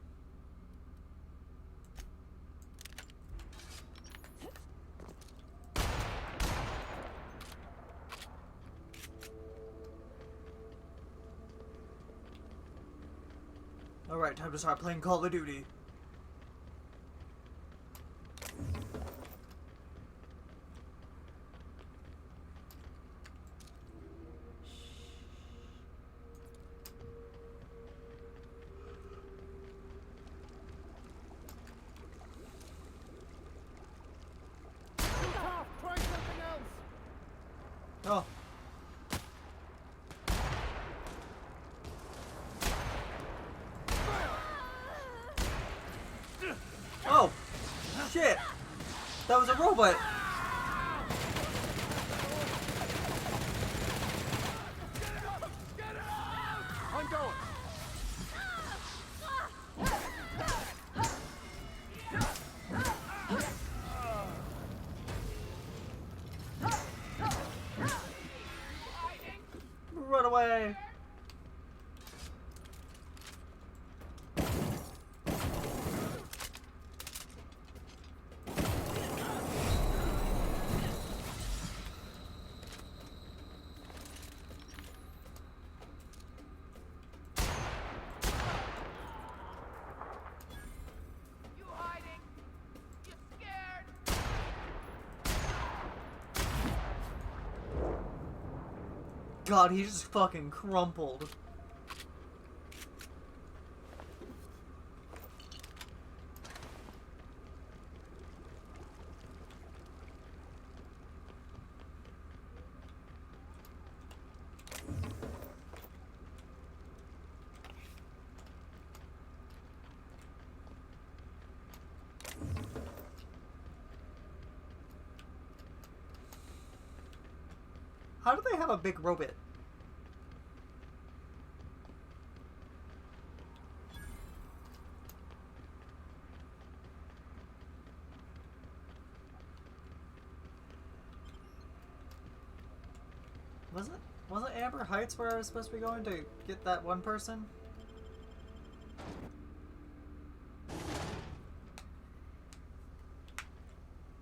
[SPEAKER 1] Alright, time to start playing Call of Duty.
[SPEAKER 14] Try something else.
[SPEAKER 1] Oh. Oh, shit! That was a robot!
[SPEAKER 14] I'm going.
[SPEAKER 1] Run away! God, he just fucking crumpled. How do they have a big robot? Wasn't Amber Heights where I was supposed to be going to get that one person?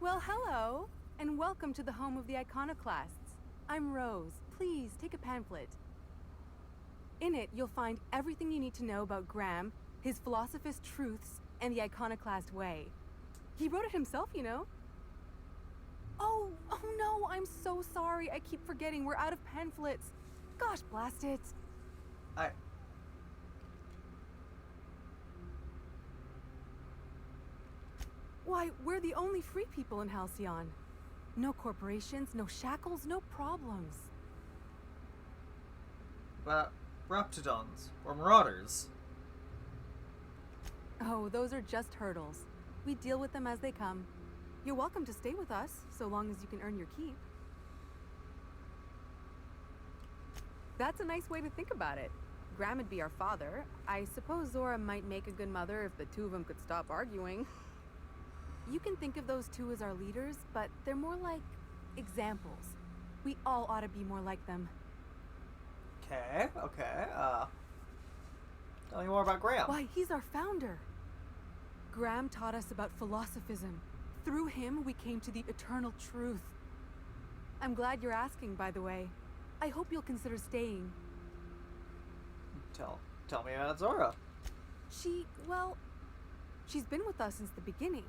[SPEAKER 18] Well, hello, and welcome to the home of the Iconoclasts. I'm Rose. Please take a pamphlet. In it, you'll find everything you need to know about Graham, his Philosophist truths, and the Iconoclast way. He wrote it himself, you know. Oh no, I'm so sorry. I keep forgetting. We're out of pamphlets. Gosh, blast it. Why, we're the only free people in Halcyon. No corporations, no shackles, no problems.
[SPEAKER 1] about Reptidons or Marauders?
[SPEAKER 18] Oh, those are just hurdles. We deal with them as they come. You're welcome to stay with us, so long as you can earn your keep. That's a nice way to think about it. Graham would be our father. I suppose Zora might make a good mother if the two of them could stop arguing. You can think of those two as our leaders, but they're more like examples. We all ought to be more like them.
[SPEAKER 1] Okay, tell me more about Graham.
[SPEAKER 18] Why, he's our founder. Graham taught us about philosophism. Through him, we came to the eternal truth. I'm glad you're asking, by the way. I hope you'll consider staying.
[SPEAKER 1] Tell me about Zora.
[SPEAKER 18] She's been with us since the beginning.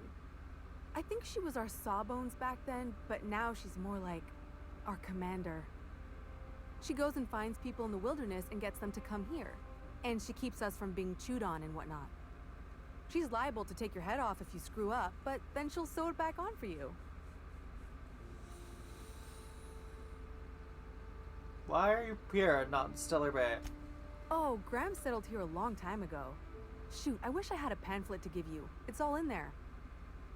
[SPEAKER 18] I think she was our sawbones back then, but now she's more like our commander. She goes and finds people in the wilderness and gets them to come here. And she keeps us from being chewed on and whatnot. She's liable to take your head off if you screw up, but then she'll sew it back on for you.
[SPEAKER 1] Why are you here and not in Stellar Bay?
[SPEAKER 18] Oh, Graham settled here a long time ago. Shoot, I wish I had a pamphlet to give you. It's all in there.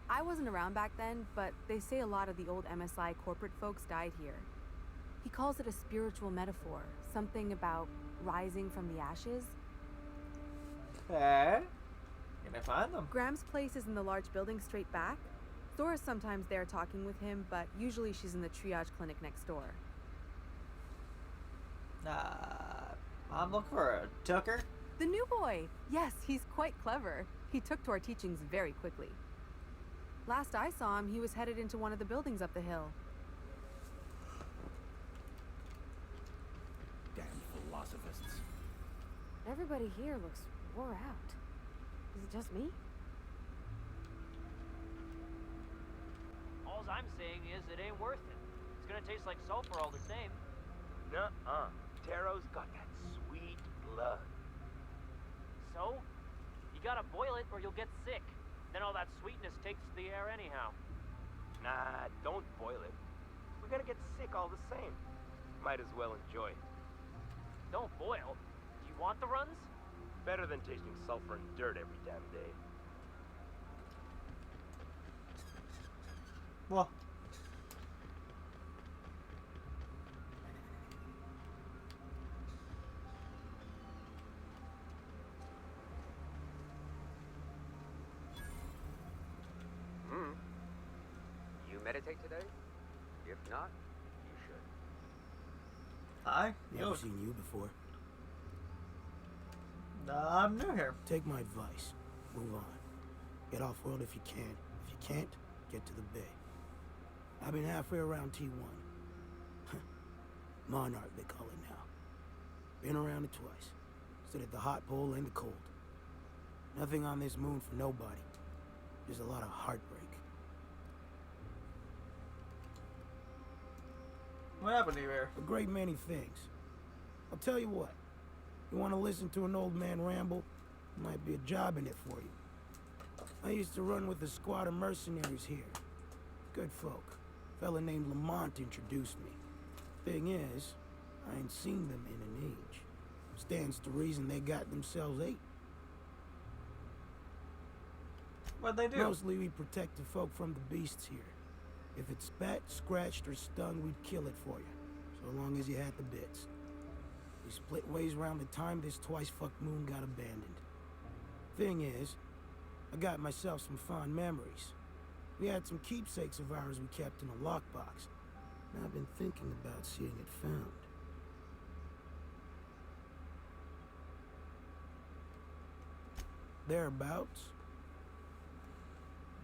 [SPEAKER 18] I wasn't around back then, but they say a lot of the old MSI corporate folks died here. He calls it a spiritual metaphor, something about rising from the ashes.
[SPEAKER 1] Okay. Can I find them?
[SPEAKER 18] Graham's place is in the large building straight back. Zora's sometimes there talking with him, but usually she's in the triage clinic next door.
[SPEAKER 1] I'm looking for a Tucker.
[SPEAKER 18] The new boy! Yes, he's quite clever. He took to our teachings very quickly. Last I saw him, he was headed into one of the buildings up the hill.
[SPEAKER 10] Damn philosophists.
[SPEAKER 13] Everybody here looks wore out. Is it just me?
[SPEAKER 19] All I'm saying is it ain't worth it. It's gonna taste like sulfur all the same.
[SPEAKER 20] Nuh-uh. Taro's got that sweet blood.
[SPEAKER 19] So? You gotta boil it or you'll get sick. Then all that sweetness takes the air anyhow.
[SPEAKER 20] Nah, don't boil it. We're gonna get sick all the same. Might as well enjoy it.
[SPEAKER 19] Don't boil. Do you want the runs?
[SPEAKER 20] Better than tasting sulfur and dirt every damn day.
[SPEAKER 1] Well.
[SPEAKER 21] You meditate today? If not, you should.
[SPEAKER 1] Hi.
[SPEAKER 22] Never seen you before.
[SPEAKER 1] I'm new here.
[SPEAKER 22] Take my advice. Move on. Get off-world if you can. If you can't, get to the bay. I've been halfway around T1. Monarch, they call it now. Been around it twice. Stood at the hot pole and the cold. Nothing on this moon for nobody. Just a lot of heartbreak.
[SPEAKER 1] What happened to you here?
[SPEAKER 22] A great many things. I'll tell you what. You want to listen to an old man ramble? There might be a job in it for you. I used to run with a squad of mercenaries here. Good folk. A fella named Lamont introduced me. Thing is, I ain't seen them in an age. Stands to reason they got themselves ate.
[SPEAKER 1] What'd they do?
[SPEAKER 22] Mostly we protect the folk from the beasts here. If it spat, scratched, or stung, we'd kill it for you. So long as you had the bits. We split ways around the time this twice-fucked moon got abandoned. Thing is, I got myself some fond memories. We had some keepsakes of ours we kept in a lockbox. And I've been thinking about seeing it found. Thereabouts.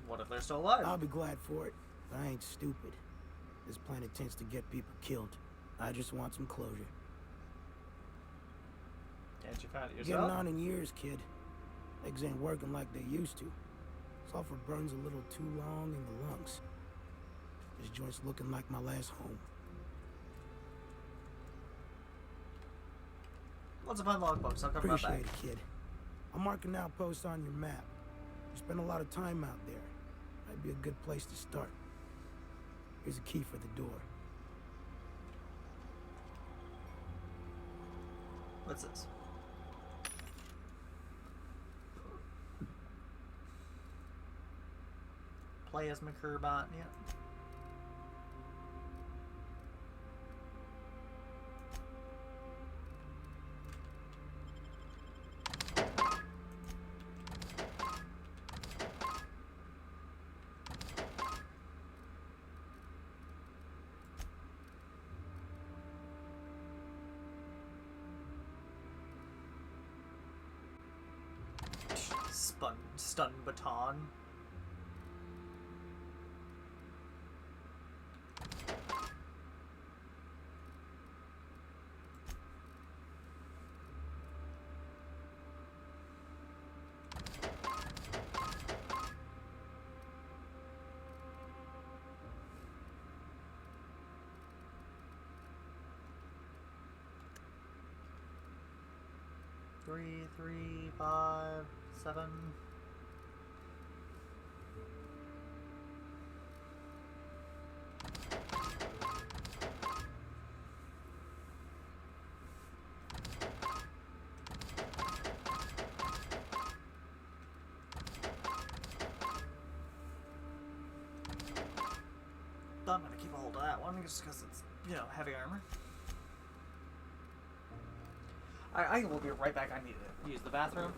[SPEAKER 1] What if they're still alive?
[SPEAKER 22] I'll be glad for it. I ain't stupid. This planet tends to get people killed. I just want some closure.
[SPEAKER 1] Can't you find it yourself?
[SPEAKER 22] Getting on in years, kid. Legs ain't working like they used to. Sulfur burns a little too long in the lungs. This joint's looking like my last home.
[SPEAKER 1] Once upon logbooks, I'll cover my back.
[SPEAKER 22] Appreciate it, kid. I'm marking outposts on your map. You spend a lot of time out there. Might be a good place to start. Here's a key for the door.
[SPEAKER 1] What's this? Plasma Kerbot, yeah. Stun baton. Three, 5, 7. I'm gonna keep a hold of that one just because it's, you know, heavy armor. I will be right back. I need to use the bathroom.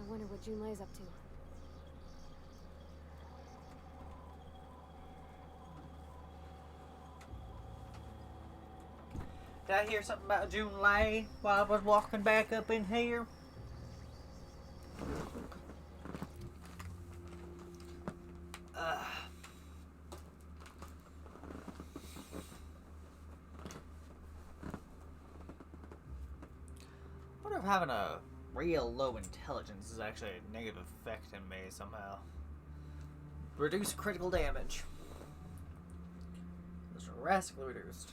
[SPEAKER 13] I wonder what Junlei's up to.
[SPEAKER 1] Did I hear something about Junlei while I was walking back up in here? I wonder if having a real low intelligence is actually a negative effect in me somehow. Reduce critical damage. It's drastically reduced.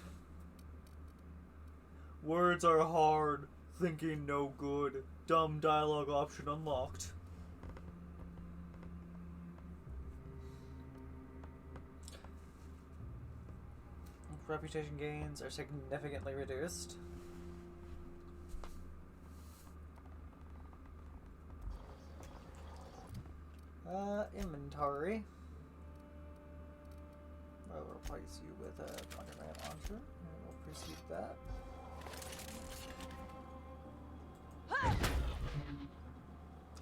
[SPEAKER 1] Words are hard. Thinking no good. Dumb dialogue option unlocked. Reputation gains are significantly reduced. Inventory. I'll replace you with a Thunderman launcher. And we'll proceed that.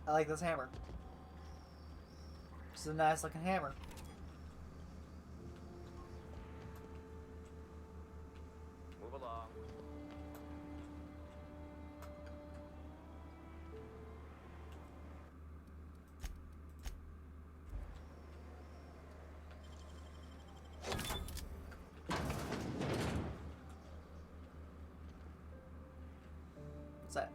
[SPEAKER 1] I like this hammer. This is a nice looking hammer.
[SPEAKER 20] Move along.
[SPEAKER 1] What's that?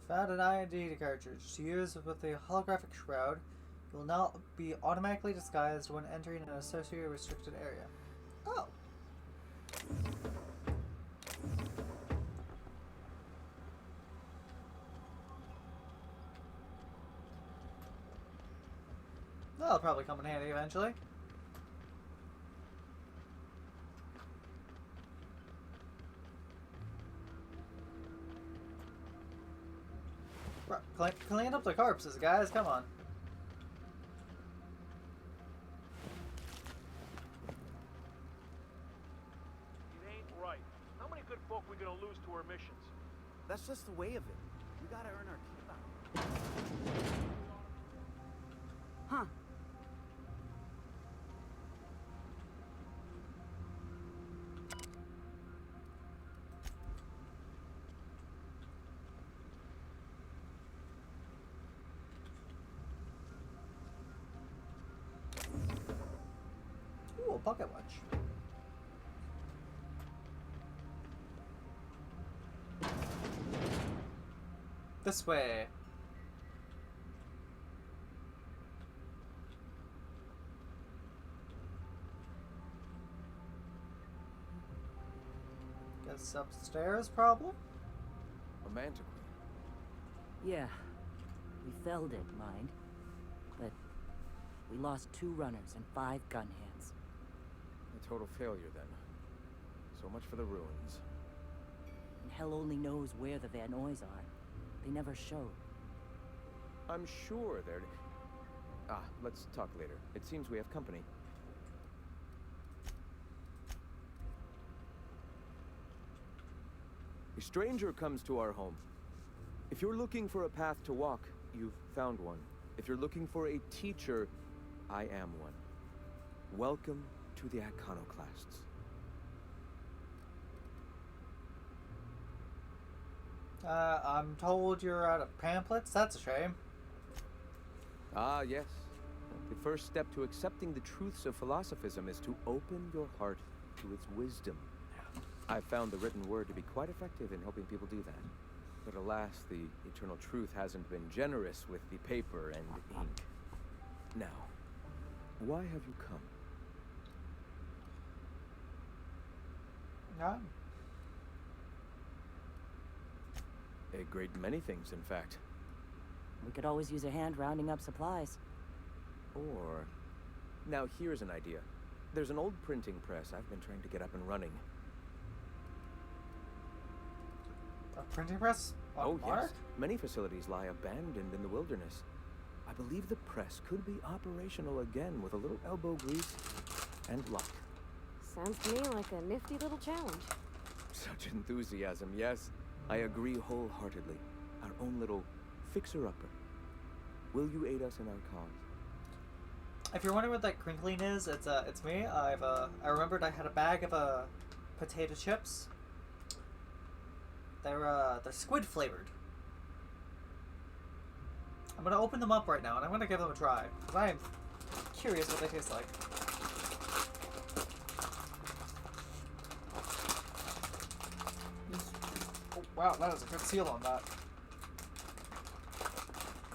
[SPEAKER 1] Found an ID cartridge. To use with the holographic shroud, you will now be automatically disguised when entering an associated restricted area. Oh. That'll probably come in handy eventually. Clean up the corpses, guys. Come on.
[SPEAKER 3] It ain't right. How many good folk we gonna lose to our missions?
[SPEAKER 4] That's just the way of it. We gotta earn our keep out. Huh.
[SPEAKER 1] Ooh, a pocket watch. This way. Guess upstairs, problem?
[SPEAKER 9] A mantiquine.
[SPEAKER 23] Yeah. We felled it, mind. But we lost 2 runners and 5 gun hands.
[SPEAKER 9] A total failure, then. So much for the ruins.
[SPEAKER 23] And hell only knows where the Van Nuys are. They never showed.
[SPEAKER 9] I'm sure they're... let's talk later. It seems we have company. A stranger comes to our home. If you're looking for a path to walk, you've found one. If you're looking for a teacher, I am one. Welcome to the Iconoclasts.
[SPEAKER 1] I'm told you're out of pamphlets. That's a shame.
[SPEAKER 9] Ah, yes. The first step to accepting the truths of philosophism is to open your heart to its wisdom. I've found the written word to be quite effective in helping people do that. But alas, the eternal truth hasn't been generous with the paper and ink. Now, why have you come?
[SPEAKER 1] Yeah.
[SPEAKER 9] A great many things, in fact.
[SPEAKER 23] We could always use a hand rounding up supplies.
[SPEAKER 9] Or... Now, here's an idea. There's an old printing press I've been trying to get up and running.
[SPEAKER 1] A printing press?
[SPEAKER 9] Oh,
[SPEAKER 1] Mark?
[SPEAKER 9] yes. Many facilities lie abandoned in the wilderness. I believe the press could be operational again with a little elbow grease and luck.
[SPEAKER 13] Sounds to me like a nifty little challenge.
[SPEAKER 9] Such enthusiasm, yes. I agree wholeheartedly. Our own little fixer-upper. Will you aid us in our cause?
[SPEAKER 1] If you're wondering what that crinkling is, it's me. I remembered I had a bag of potato chips. They're squid flavored. I'm gonna open them up right now and I'm gonna give them a try because I am curious what they taste like. Oh wow, that is a good seal on that.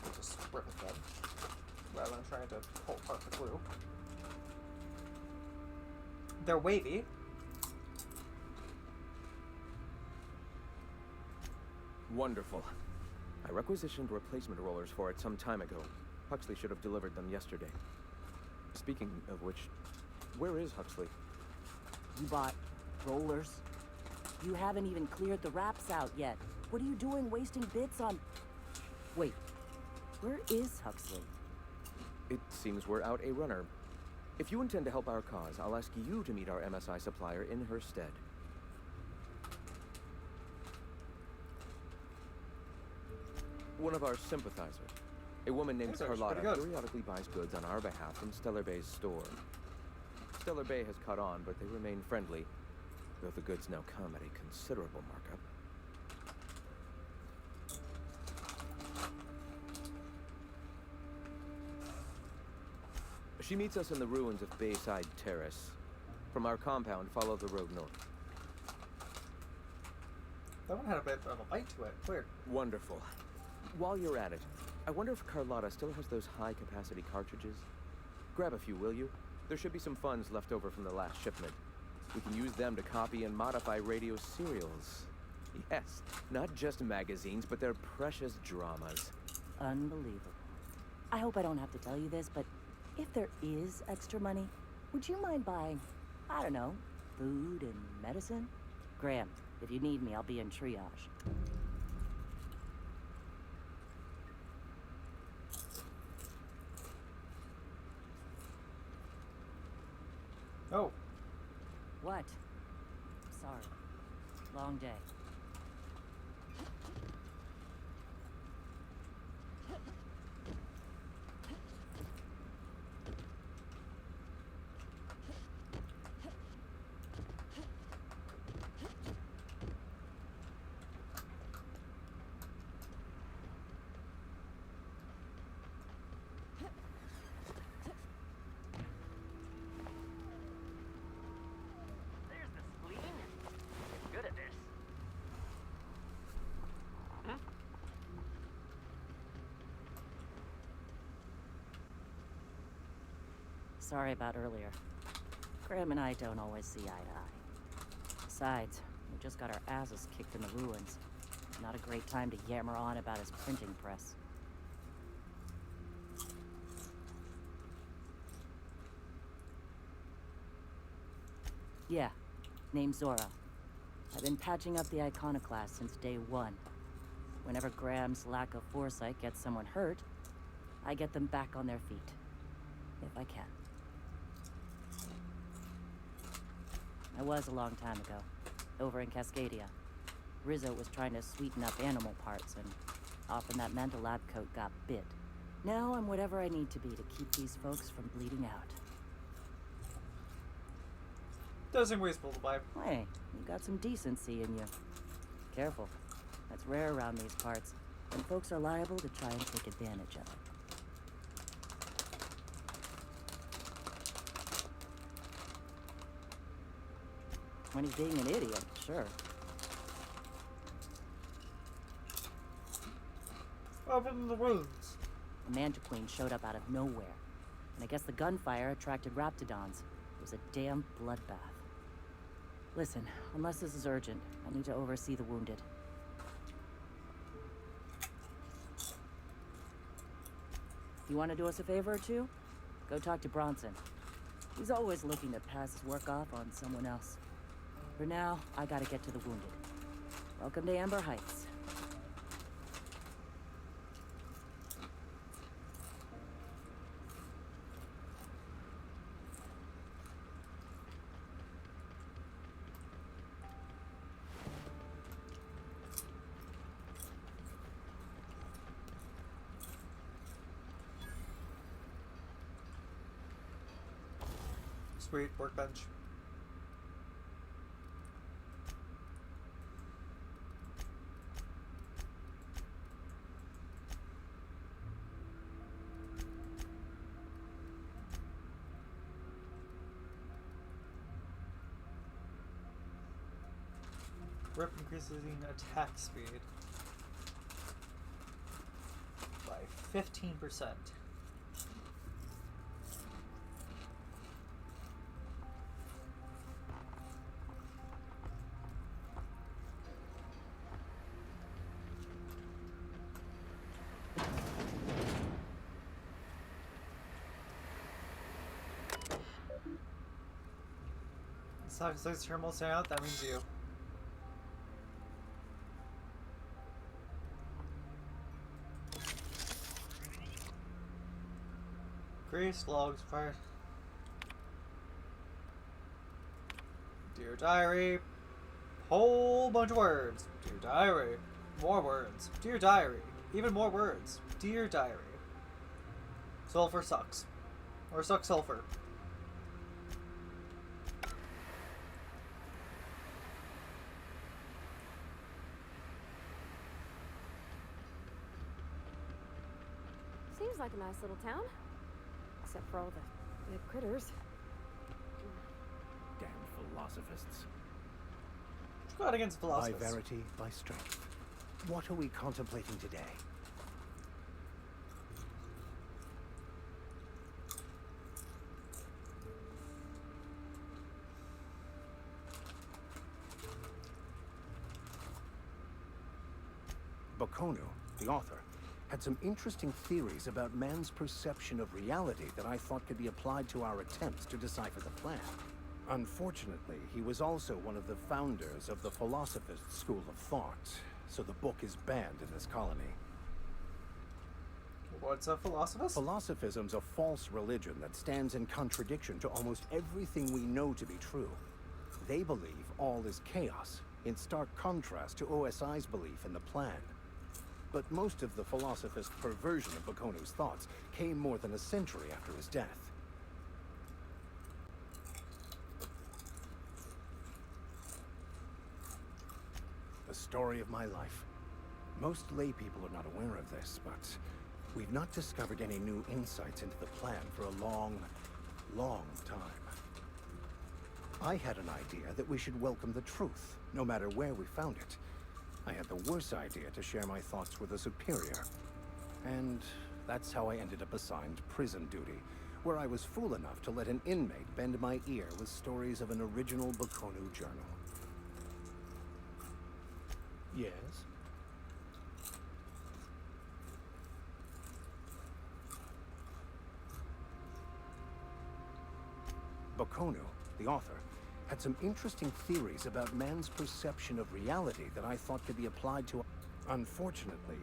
[SPEAKER 1] We'll just rip it then, rather than trying to pull apart the glue. They're wavy.
[SPEAKER 9] Wonderful. I requisitioned replacement rollers for it some time ago. Huxley should have delivered them yesterday. Speaking of which, where is Huxley?
[SPEAKER 23] You bought rollers? You haven't even cleared the wraps out yet. What are you doing wasting bits on... Wait, where is Huxley?
[SPEAKER 9] It seems we're out a runner. If you intend to help our cause, I'll ask you to meet our MSI supplier in her stead. One of our sympathizers, a woman named Carlotta, periodically buys goods on our behalf from Stellar Bay's store. Stellar Bay has caught on, but they remain friendly, though the goods now come at a considerable markup. She meets us in the ruins of Bayside Terrace. From our compound, follow the road north.
[SPEAKER 1] That one had a bit of a bite to it. Weird.
[SPEAKER 9] Wonderful. While you're at it, I wonder if Carlotta still has those high-capacity cartridges? Grab a few, will you? There should be some funds left over from the last shipment. We can use them to copy and modify radio serials. Yes, not just magazines, but their precious dramas.
[SPEAKER 23] Unbelievable. I hope I don't have to tell you this, but if there is extra money, would you mind buying, I don't know, food and medicine? Graham, if you need me, I'll be in triage.
[SPEAKER 1] Oh.
[SPEAKER 23] What? Sorry. Long day.
[SPEAKER 19] There's the spleen. Get good at this.
[SPEAKER 23] Sorry about earlier. Graham and I don't always see eye to eye. Besides, we just got our asses kicked in the ruins. Not a great time to yammer on about his printing press. Yeah, name's Zora. I've been patching up the iconoclast since day one. Whenever Graham's lack of foresight gets someone hurt, I get them back on their feet. If I can. I was a long time ago, over in Cascadia. Rizzo was trying to sweeten up animal parts, and often that meant a lab coat got bit. Now I'm whatever I need to be to keep these folks from bleeding out.
[SPEAKER 1] Doesn't wasteful to buy.
[SPEAKER 23] Hey, you got some decency in you. Careful. That's rare around these parts, and folks are liable to try and take advantage of it. When he's being an idiot, sure.
[SPEAKER 1] Open the wounds.
[SPEAKER 23] A Mantiqueen showed up out of nowhere, and I guess the gunfire attracted Raptidons. It was a damn bloodbath. Listen, unless this is urgent, I need to oversee the wounded. You want to do us a favor or two? Go talk to Bronson. He's always looking to pass his work off on someone else. For now, I gotta get to the wounded. Welcome to Amber Heights.
[SPEAKER 1] Sweet workbench. Rip increases attack speed by 15%. Sounds like thermal stay out, that means you. Grease, logs, fire. Dear diary. Whole bunch of words. Dear diary. More words. Dear diary. Even more words. Dear diary. Sulfur sucks. Or sucks sulfur.
[SPEAKER 13] Seems like a nice little town. Except for all the big critters.
[SPEAKER 10] Damn philosophists.
[SPEAKER 1] Not against
[SPEAKER 10] By
[SPEAKER 1] philosophists.
[SPEAKER 10] verity, by strength. What are we contemplating today? Bocconu, the author. had some interesting theories about man's perception of reality that I thought could be applied to our attempts to decipher the plan. Unfortunately, he was also one of the founders of the Philosophist School of Thought, so the book is banned in this colony.
[SPEAKER 1] What's a philosophist?
[SPEAKER 10] Philosophism's a false religion that stands in contradiction to almost everything we know to be true. They believe all is chaos, in stark contrast to OSI's belief in the plan. But most of the Philosophist perversion of Bakonu's thoughts came more than a century after his death. The story of my life. Most lay people are not aware of this, but we've not discovered any new insights into the plan for a long, long time. I had an idea that we should welcome the truth, no matter where we found it. I had the worse idea to share my thoughts with a superior. And that's how I ended up assigned prison duty, where I was fool enough to let an inmate bend my ear with stories of an original Bakonu journal. Yes? Bakonu, the author, had some interesting theories about man's perception of reality that I thought could be applied to... Unfortunately,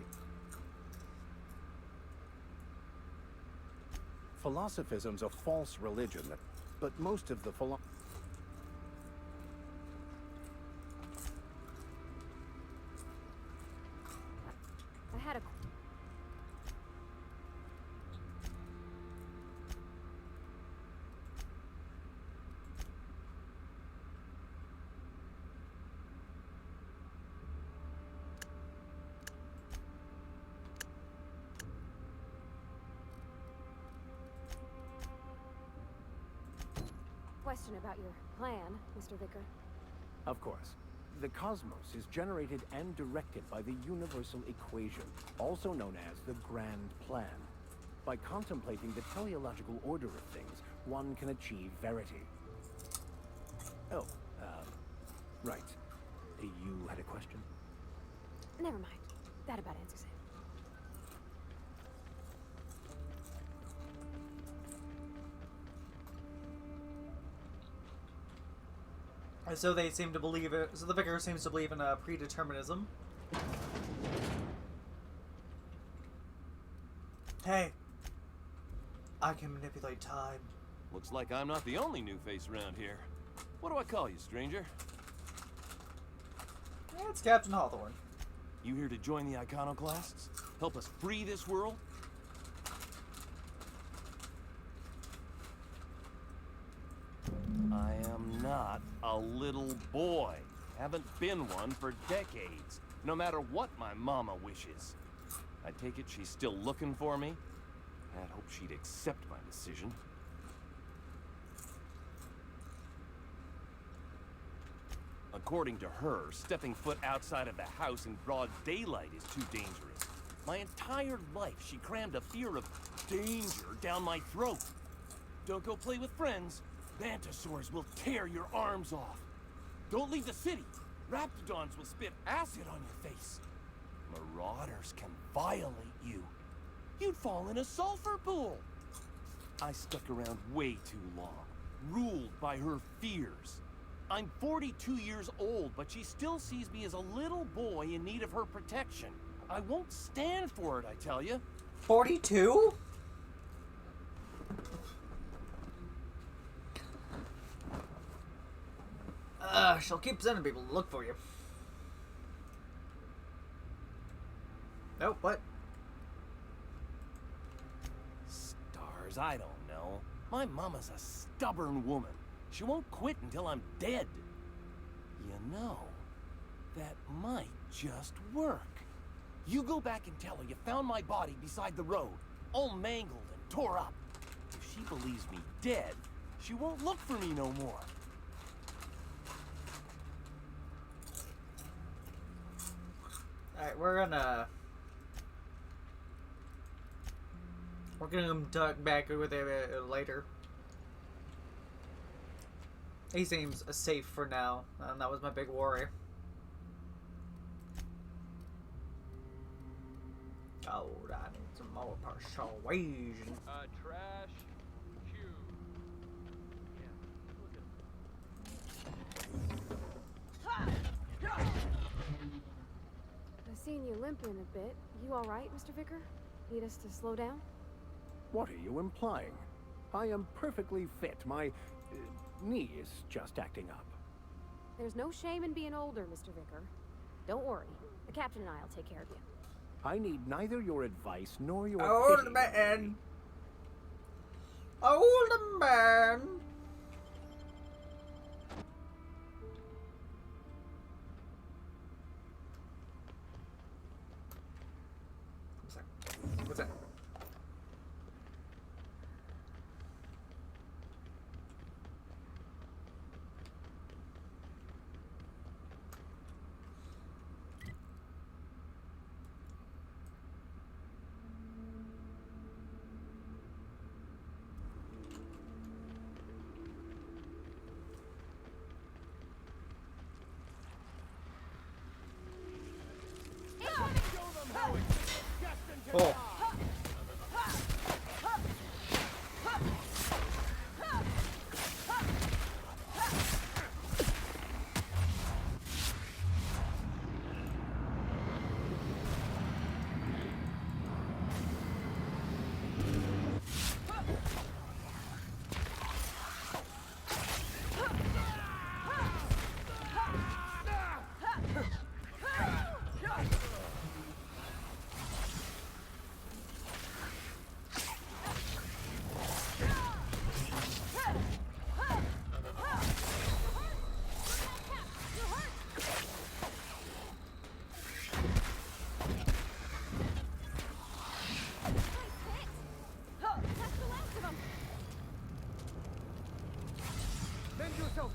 [SPEAKER 10] philosophism's a false religion that... But most of the
[SPEAKER 13] I had a... question about your plan, Mr. Vicar.
[SPEAKER 10] Of course. The cosmos is generated and directed by the universal equation, also known as the Grand Plan. By contemplating the teleological order of things, one can achieve verity. Oh, right. You had a question?
[SPEAKER 13] Never mind. That about answers it.
[SPEAKER 1] So they seem to believe it. So the vicar seems to believe in predeterminism. Hey, I can manipulate time.
[SPEAKER 5] Looks like I'm not the only new face around here. What do I call you, stranger?
[SPEAKER 1] Yeah, it's Captain Hawthorne.
[SPEAKER 5] You here to join the Iconoclasts? Help us free this world? I am not a little boy. Haven't been one for decades, no matter what my mama wishes. I take it she's still looking for me? I'd hope she'd accept my decision. According to her, stepping foot outside of the house in broad daylight is too dangerous. My entire life, she crammed a fear of danger down my throat. Don't go play with friends. Mantisaurs will tear your arms off. Don't leave the city. Raptidons will spit acid on your face. Marauders can violate you. You'd fall in a sulfur pool. I stuck around way too long, ruled by her fears. I'm 42 years old, but she still sees me as a little boy in need of her protection. I won't stand for it, I tell you.
[SPEAKER 1] 42? She'll keep sending people to look for you. Nope, what?
[SPEAKER 5] Stars, I don't know. My mama's a stubborn woman. She won't quit until I'm dead. You know, that might just work. You go back and tell her you found my body beside the road, all mangled and tore up. If she believes me dead, she won't look for me no more.
[SPEAKER 1] Alright, we're gonna duck back with it later. He seems safe for now, and that was my big worry. Alright. Power persuasion.
[SPEAKER 6] Trash. Q.
[SPEAKER 13] I've seen you limping a bit. You all right, Mr. Vicar? Need us to slow down?
[SPEAKER 10] What are you implying? I am perfectly fit. My knee is just acting up.
[SPEAKER 13] There's no shame in being older, Mr. Vicar. Don't worry. The captain and I'll take care of you.
[SPEAKER 10] I need neither your advice nor your
[SPEAKER 1] Old
[SPEAKER 10] pity.
[SPEAKER 1] man. Old man. What's that? What's that? Oh.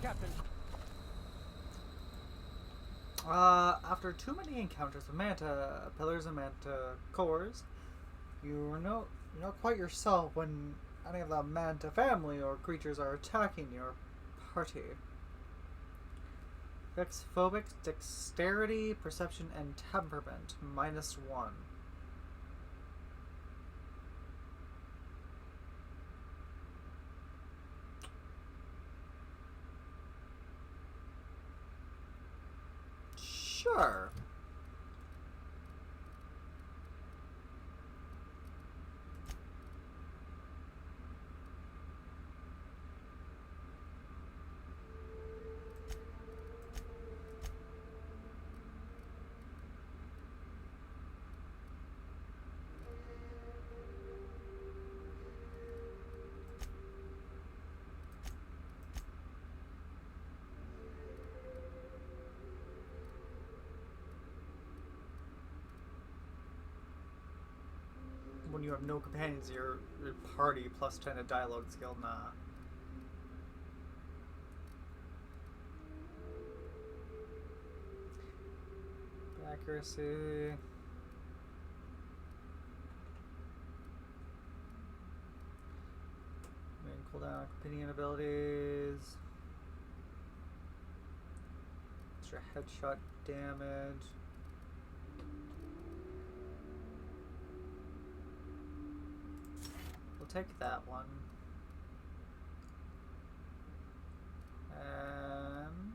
[SPEAKER 4] Captain.
[SPEAKER 1] After too many encounters with manta pillars and manta cores, you're not quite yourself when any of the manta family or creatures are attacking your party. Vex phobic, dexterity, perception, and temperament -1. Sure. When you have no companions, your party +10 to dialogue skill, nah. Accuracy. Main cooldown, companion abilities. Extra headshot damage. Take that one. And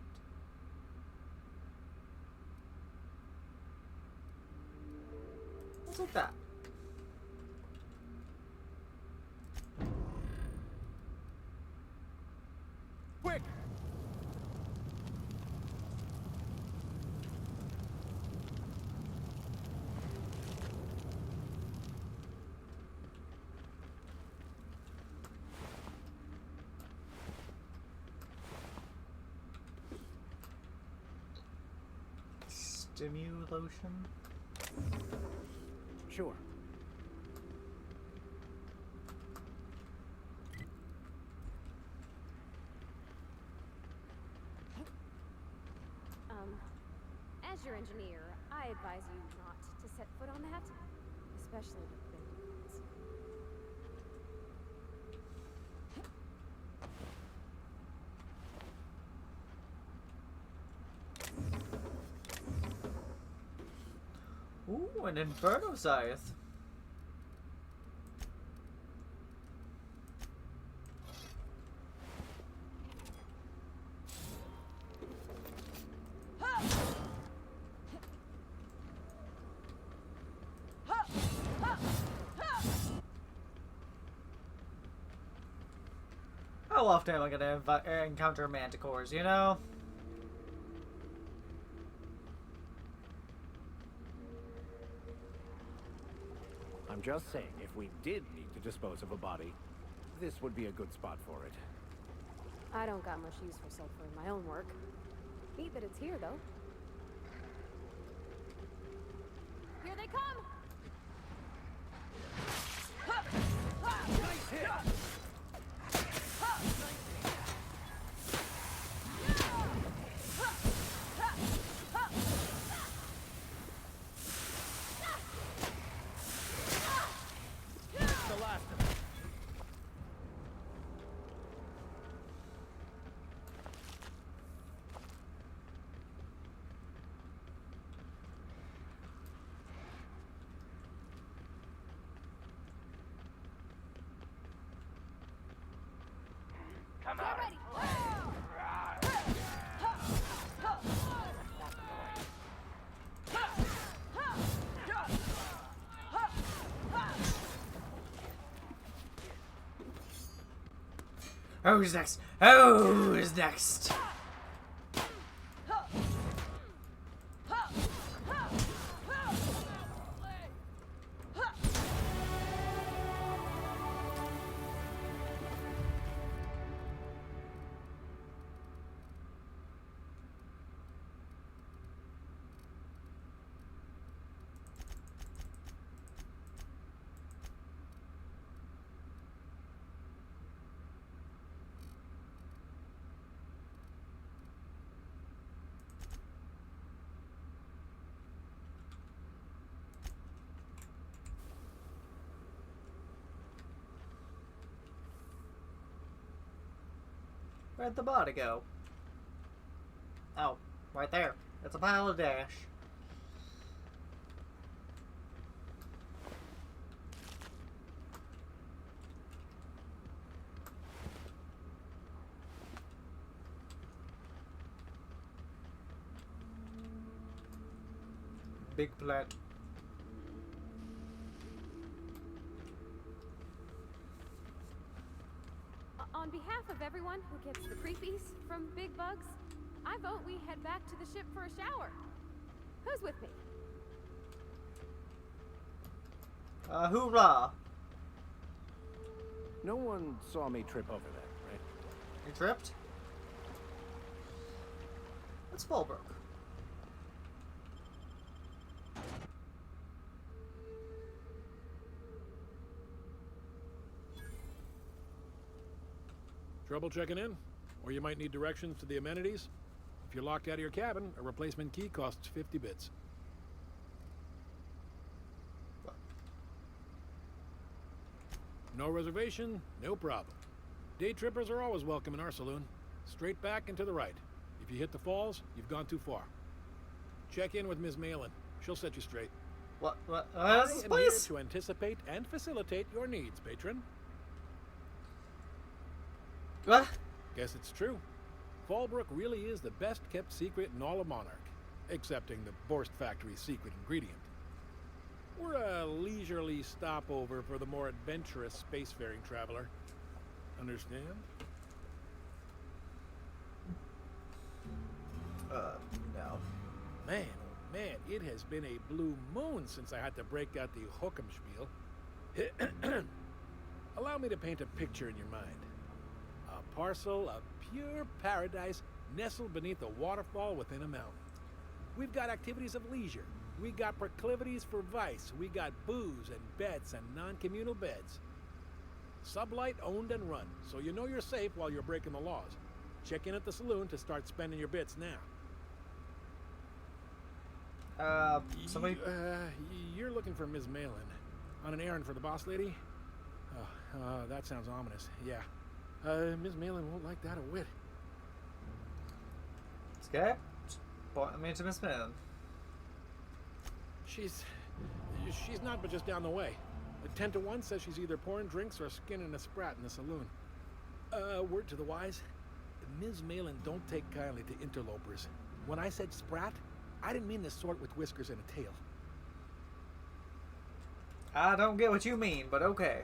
[SPEAKER 1] we'll take that.
[SPEAKER 4] Quick!
[SPEAKER 1] Stimulation?
[SPEAKER 10] Sure.
[SPEAKER 13] As your engineer, I advise you not to set foot on that, especially with bending ones.
[SPEAKER 1] Ooh, an Inferno Scythe. How often am I gonna encounter manticores, you know?
[SPEAKER 10] I'm just saying, if we did need to dispose of a body, this would be a good spot for it.
[SPEAKER 13] I don't got much use for sulfur in my own work. Neat that it's here, though. Here they come!
[SPEAKER 14] Nice hit!
[SPEAKER 3] The last of it. Come on.
[SPEAKER 1] Who's next? Who's next? Where'd the body go? Oh, right there. It's a pile of dash. Big plant.
[SPEAKER 13] On behalf of everyone who gets the creepies from big bugs, I vote we head back to the ship for a shower. Who's with me?
[SPEAKER 1] Hoorah!
[SPEAKER 10] No one saw me trip over that, right?
[SPEAKER 1] You tripped? It's Fallbrook.
[SPEAKER 3] Trouble checking in? Or you might need directions to the amenities? If you're locked out of your cabin, a replacement key costs 50 bits. No reservation, no problem. Day trippers are always welcome in our saloon. Straight back and to the right. If you hit the falls, you've gone too far. Check in with Ms. Malin. She'll set you straight.
[SPEAKER 1] What
[SPEAKER 3] I
[SPEAKER 1] is this
[SPEAKER 3] am
[SPEAKER 1] place?
[SPEAKER 3] here to anticipate and facilitate your needs, patron.
[SPEAKER 1] What?
[SPEAKER 3] Guess it's true. Fallbrook really is the best kept secret in all of Monarch, excepting the Borst Factory's secret ingredient. We're a leisurely stopover for the more adventurous spacefaring traveler. Understand?
[SPEAKER 1] No.
[SPEAKER 3] Man, oh man, it has been a blue moon since I had to break out the hook'em spiel. Allow me to paint a picture in your mind. A parcel of pure paradise nestled beneath a waterfall within a mountain. We've got activities of leisure. We got proclivities for vice. We got booze and bets and non-communal beds. Sublight owned and run, so you know you're safe while you're breaking the laws. Check in at the saloon to start spending your bits now.
[SPEAKER 1] Somebody...
[SPEAKER 3] You're looking for Ms. Malin. On an errand for the boss lady? That sounds ominous. Yeah. Ms. Malin won't like that a whit.
[SPEAKER 1] Okay. Point me to Miss Malin.
[SPEAKER 3] She's not but just down the way. 10 to 1 says she's either pouring drinks or skinning a sprat in the saloon. Word to the wise, Ms. Malin don't take kindly to interlopers. When I said sprat, I didn't mean the sort with whiskers and a tail.
[SPEAKER 1] I don't get what you mean, but okay.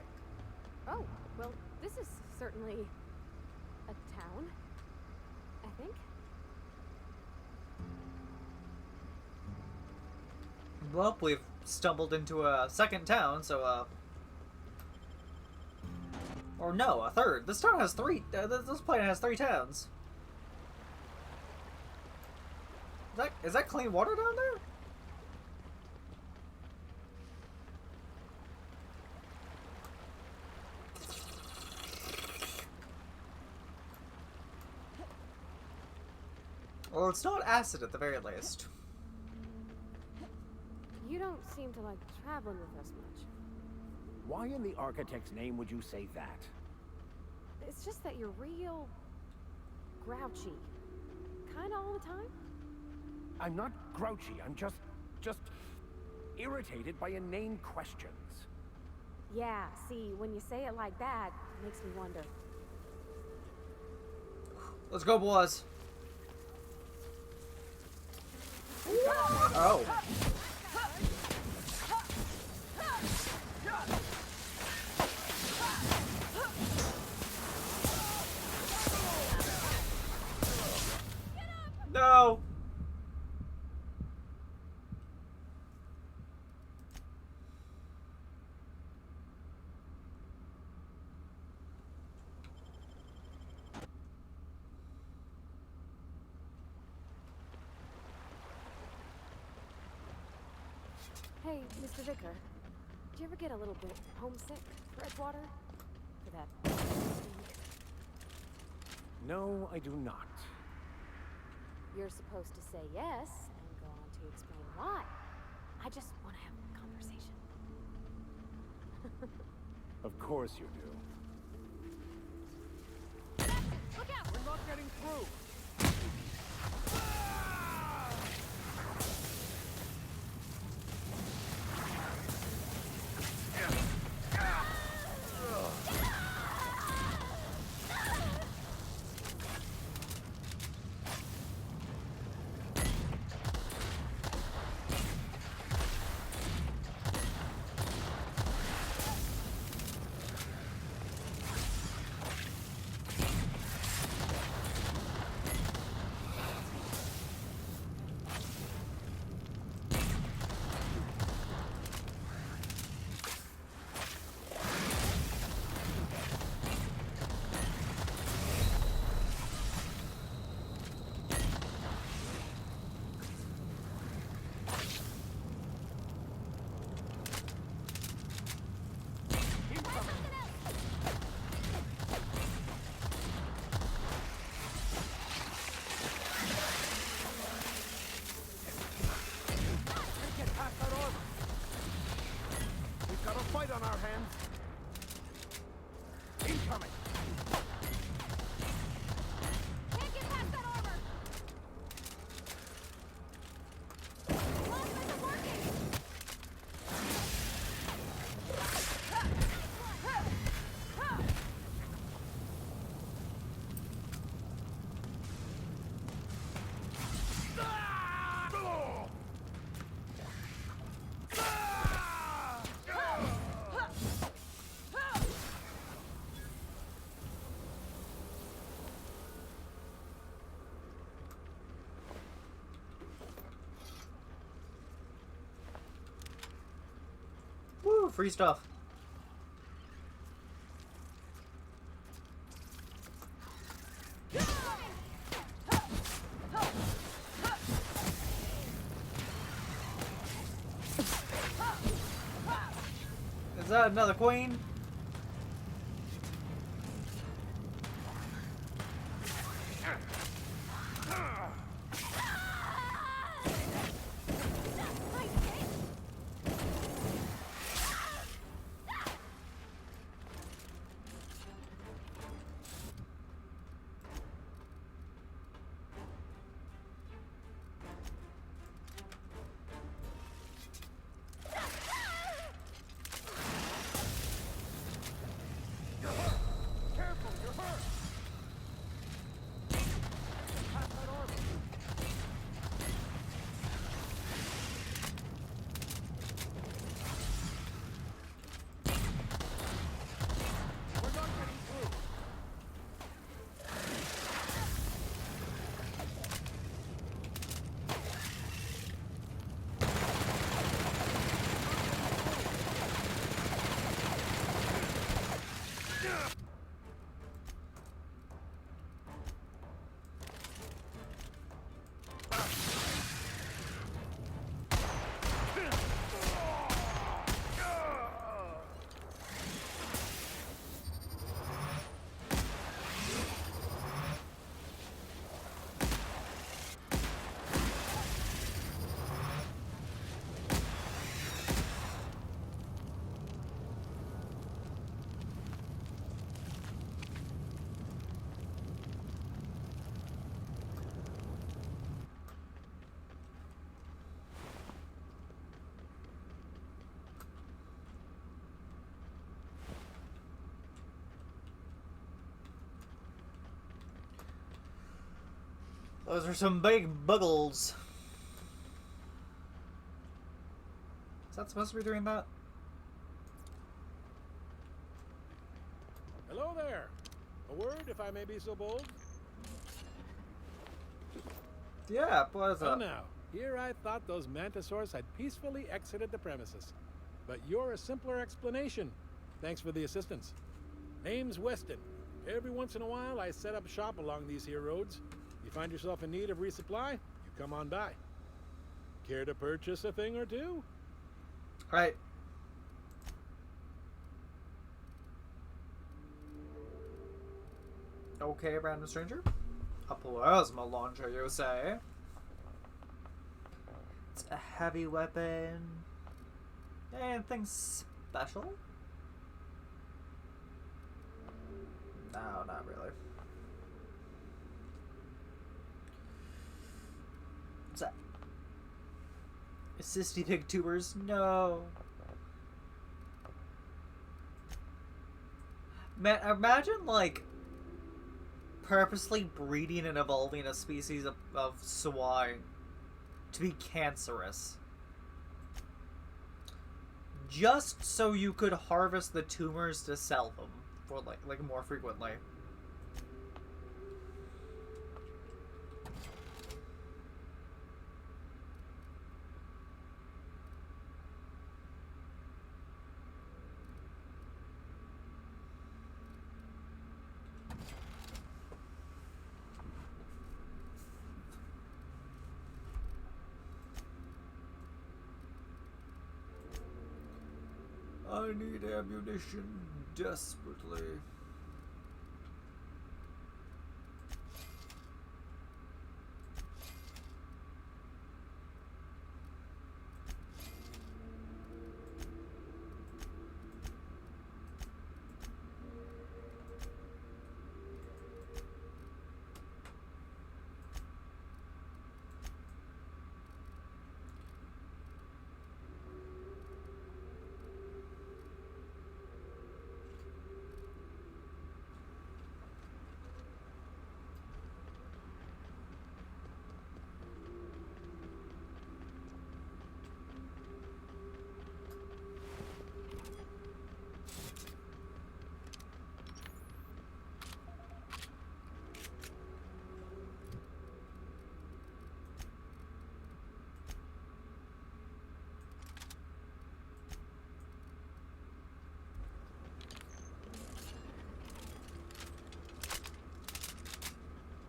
[SPEAKER 13] Oh, well, this is certainly a town, I think.
[SPEAKER 1] Well, we've stumbled into a second town, so, or no, a third. This town has three, this planet has 3 towns. Is that clean water down there? Well, it's not acid at the very least.
[SPEAKER 13] You don't seem to like traveling with us much.
[SPEAKER 2] Why in the architect's name would you say that?
[SPEAKER 13] It's just that you're real grouchy. Kinda all the time.
[SPEAKER 2] I'm not grouchy, I'm just irritated by inane questions.
[SPEAKER 13] Yeah, see, when you say it like that, it makes me wonder.
[SPEAKER 1] Let's go, boys. Oh. No.
[SPEAKER 13] Hey, Mr. Vicker, do you ever get a little bit homesick for Edgewater? For that
[SPEAKER 2] No, I do not.
[SPEAKER 13] You're supposed to say yes and go on to explain why. I just want to have a conversation.
[SPEAKER 2] Of course you do.
[SPEAKER 13] Look out!
[SPEAKER 2] We're not getting through! Fight on our hands. Incoming.
[SPEAKER 13] Can't get past that armor. Lost isn't working.
[SPEAKER 1] Woo, free stuff. Is that another queen? Those are some big buggles. Is that supposed to be doing that?
[SPEAKER 3] Hello there. A word, if I may be so bold.
[SPEAKER 1] Yeah, what is
[SPEAKER 3] Well
[SPEAKER 1] up?
[SPEAKER 3] now, here I thought those mantisaurs had peacefully exited the premises. But you're a simpler explanation. Thanks for the assistance. Name's Weston. Every once in a while, I set up shop along these here roads. You find yourself in need of resupply, you come on by. Care to purchase a thing or two?
[SPEAKER 1] Right. Okay, random stranger. A plasma launcher, you say? It's a heavy weapon. Anything special? No, not really. What's that? Assisty pig tubers? No. Man, imagine, like, purposely breeding and evolving a species of swine to be cancerous. Just so you could harvest the tumors to sell them for, like more frequently. I need ammunition desperately.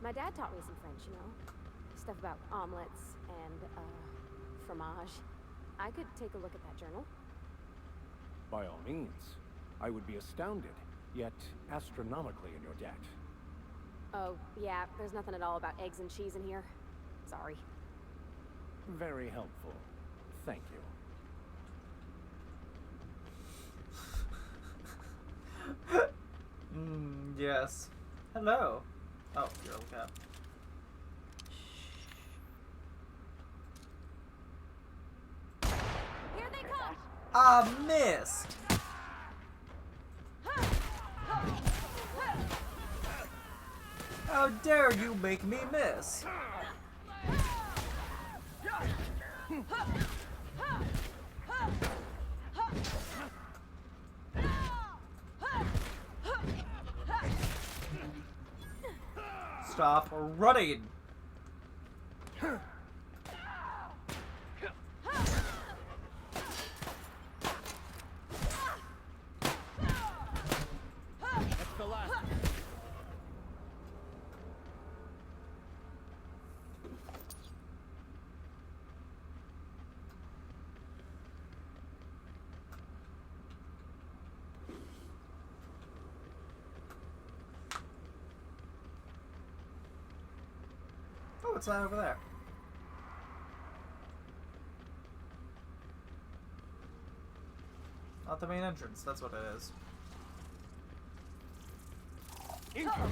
[SPEAKER 13] My dad taught me some French, you know. Stuff about omelets and, fromage. I could take a look at that journal.
[SPEAKER 2] By all means. I would be astounded, yet astronomically in your debt.
[SPEAKER 13] Oh, yeah, there's nothing at all about eggs and cheese in here. Sorry.
[SPEAKER 2] Very helpful. Thank you.
[SPEAKER 1] Yes. Hello. Oh, you're okay.
[SPEAKER 13] Here they come!
[SPEAKER 1] I missed! How dare you make me miss? Stop running!
[SPEAKER 3] That's the last.
[SPEAKER 1] Oh, it's not over there. Not the main entrance, that's what it is.
[SPEAKER 3] Incoming!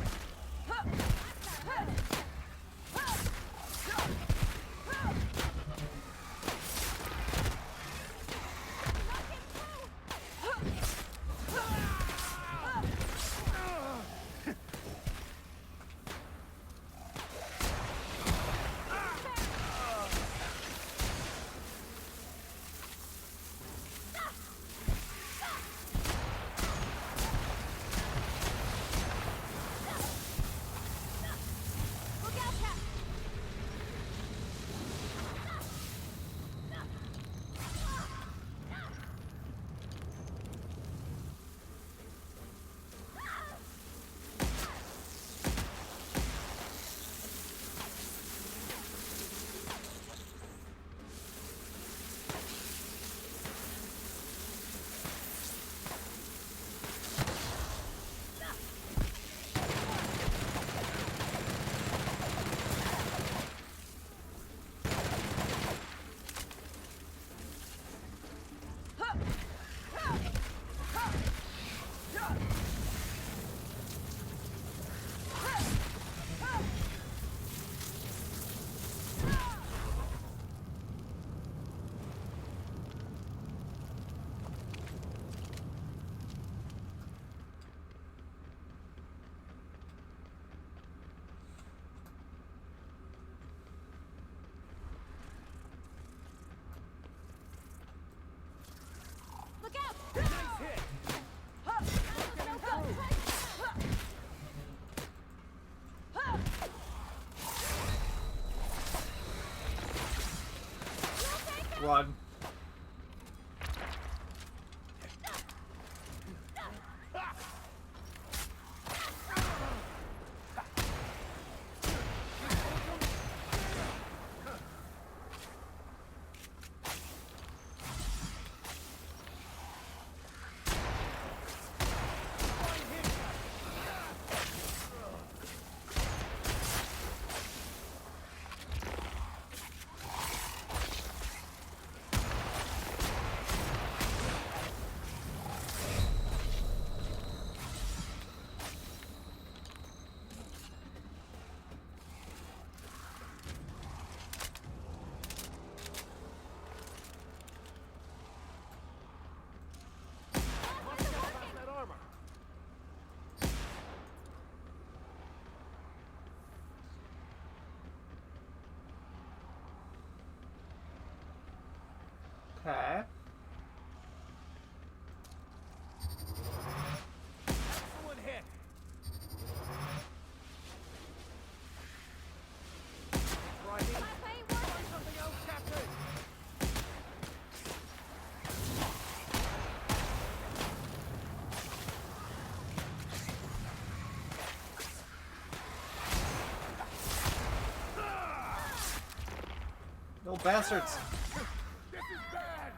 [SPEAKER 1] run. Okay.
[SPEAKER 5] Someone hit.
[SPEAKER 14] Something else, Captain!
[SPEAKER 1] No bastards.
[SPEAKER 14] This is bad!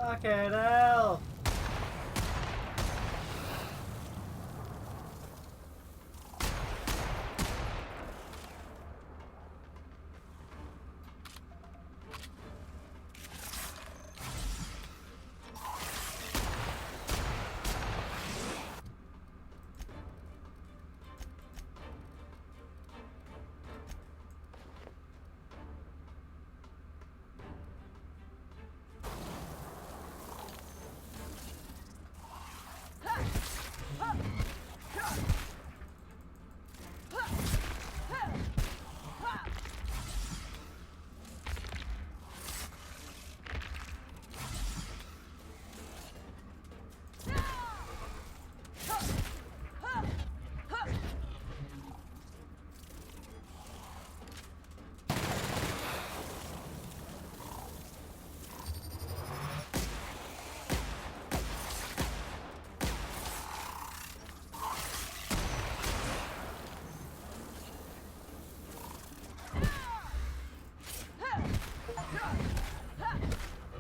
[SPEAKER 1] Fucking hell!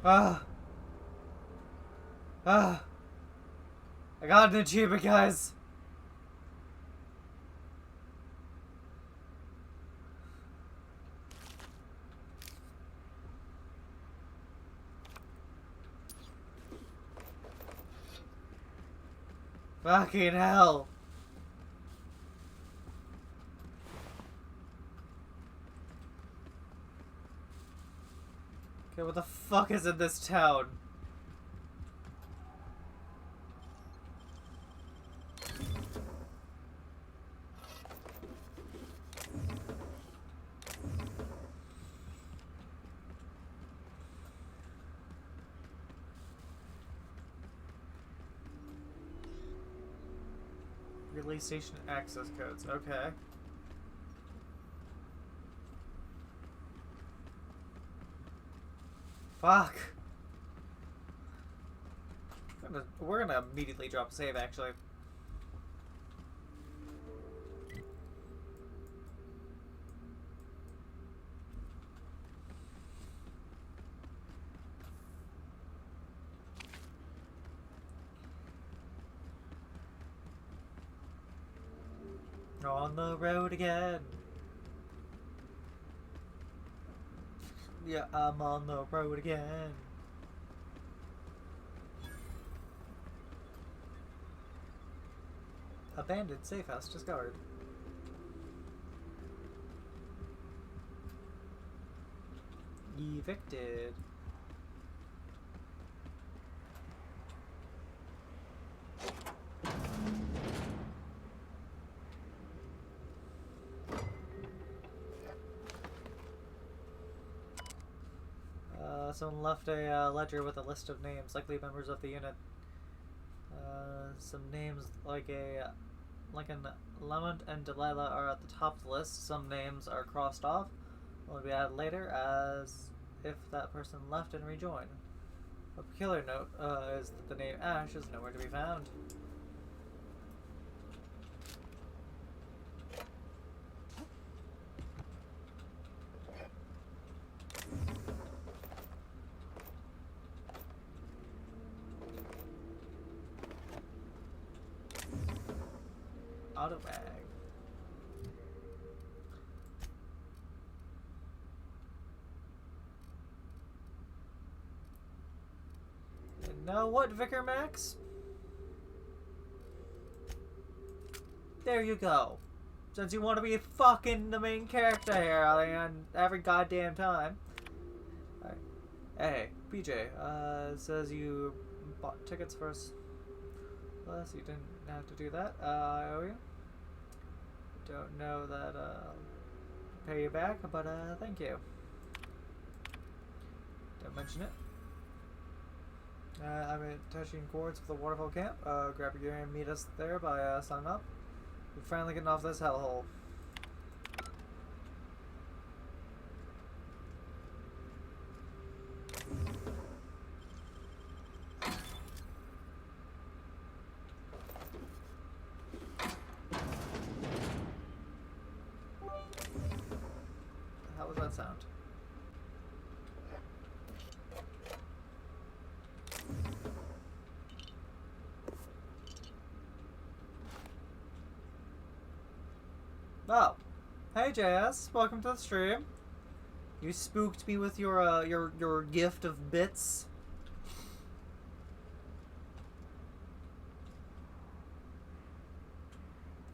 [SPEAKER 1] Ah. Ah. I got an achievement, guys. Fucking hell. Okay, what the fuck is in this town? Relay station access codes, okay. Fuck. We're gonna immediately drop a save, actually. On the road again. Yeah, I'm on the road again. Abandoned safe house discovered. Evicted. Someone left a ledger with a list of names, likely members of the unit. Some names like an Lamont and Delilah are at the top of the list. Some names are crossed off. Will be added later as if that person left and rejoined. A peculiar note is that the name Ash is nowhere to be found. Auto bag. And now what, Vicar Max? There you go. Since you want to be fucking the main character here on every goddamn time. Alright. Hey, PJ, says you bought tickets for us. Plus, you didn't have to do that. I owe you. Don't know that I'll pay you back, but thank you. Don't mention it. I'm touching coordinates for the waterfall camp. Grab your gear and meet us there by signing up. We're finally getting off this hellhole. How was that sound? Oh, hey JS, welcome to the stream. You spooked me with your gift of bits.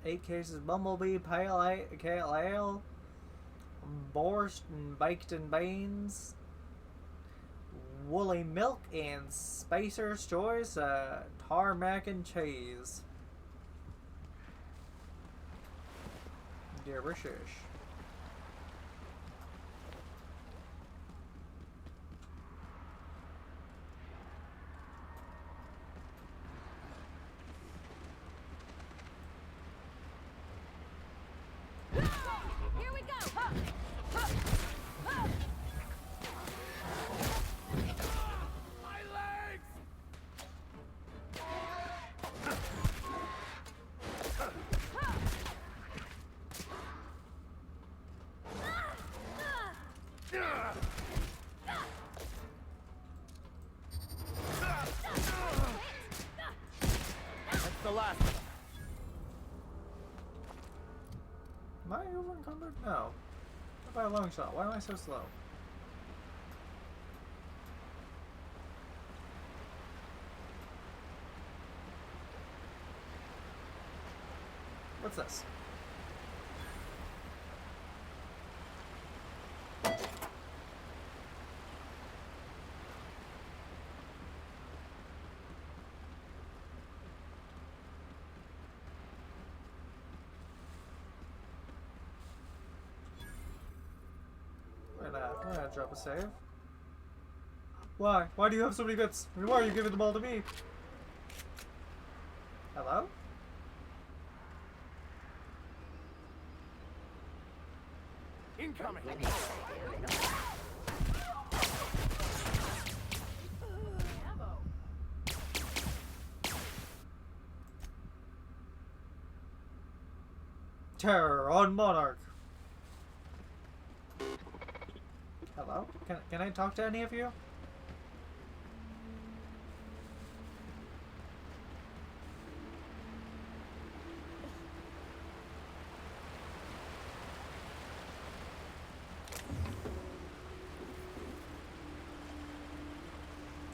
[SPEAKER 1] 8 cases of Bumblebee, Pale Ale, Borscht and Baked and Beans, Woolly Milk, and Spacer's Choice, Tarmac and Cheese. Delicious.
[SPEAKER 13] Here we go!
[SPEAKER 14] My legs!
[SPEAKER 1] over encumbered? No. Not by a long shot. Why am I so slow? What's this? We're gonna drop a save. Why? Why do you have so many bits? I mean, why are you giving them all to me? Hello?
[SPEAKER 2] Incoming!
[SPEAKER 1] Terror on Monarch. Hello? Can I talk to any of you?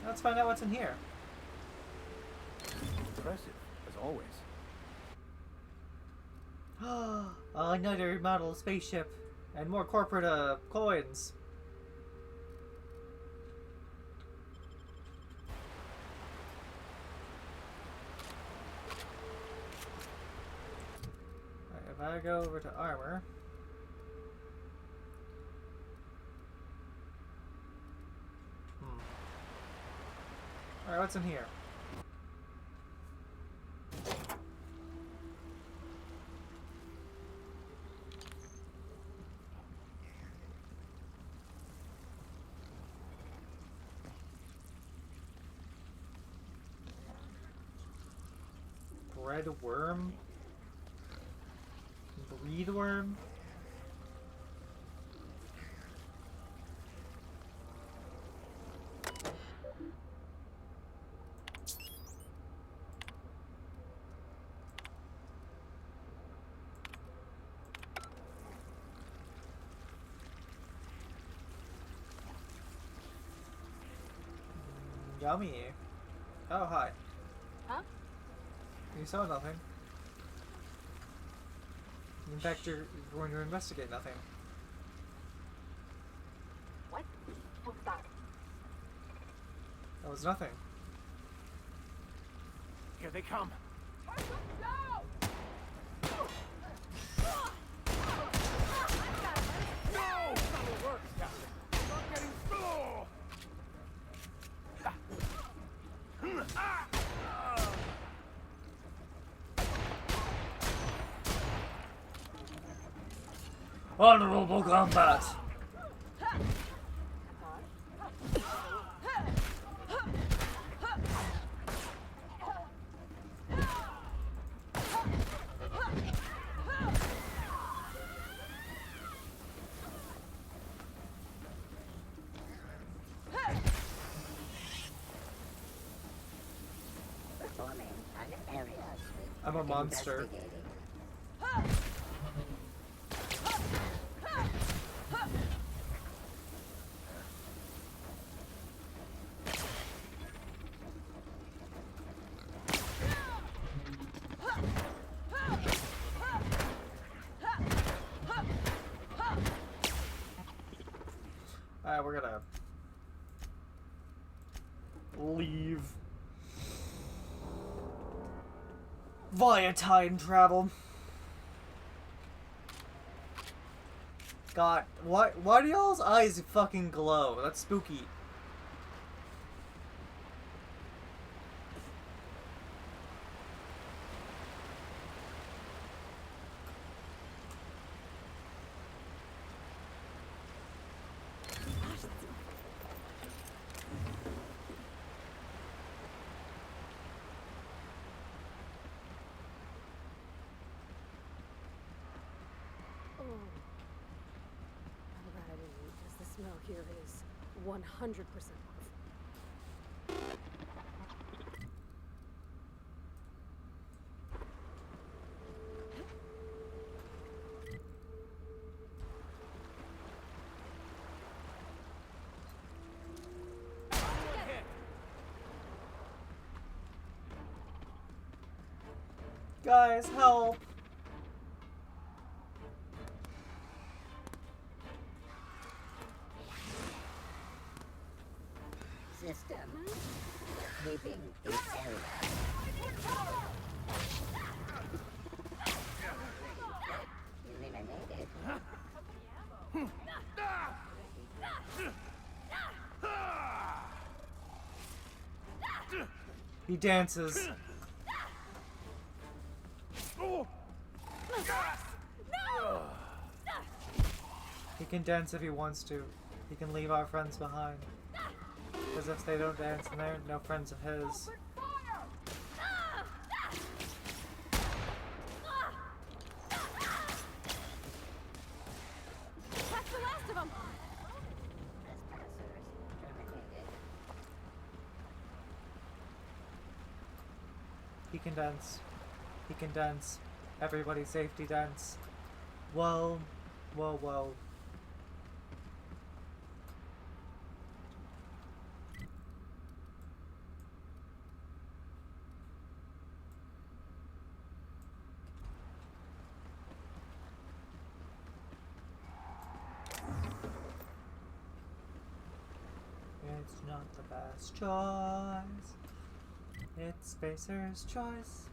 [SPEAKER 1] Let's find out what's in here.
[SPEAKER 2] Impressive, as always.
[SPEAKER 1] Another model spaceship. And more corporate, coins. Alright, if I go over to armor... Alright, what's in here? Bread worm? Breed worm? Yummy. Oh, hi.
[SPEAKER 17] Huh?
[SPEAKER 1] You saw nothing. In fact, you're going to investigate nothing.
[SPEAKER 17] What? What's that?
[SPEAKER 1] That was nothing.
[SPEAKER 2] Here they come.
[SPEAKER 1] Honorable combat! I'm a monster. We're gonna leave via time travel. God, why do y'all's eyes fucking glow? That's spooky.
[SPEAKER 17] Smell here is 100% off.
[SPEAKER 1] Guys, help!
[SPEAKER 7] System. Keeping its error. You think I made it?
[SPEAKER 1] He dances. He can dance if he wants to. He can leave our friends behind. Because if they don't dance, then they're no friends of his.
[SPEAKER 13] That's the last of them.
[SPEAKER 1] He can dance. He can dance. Everybody safety dance. Whoa. Whoa, whoa. It's not the best choice. It's Spacer's choice.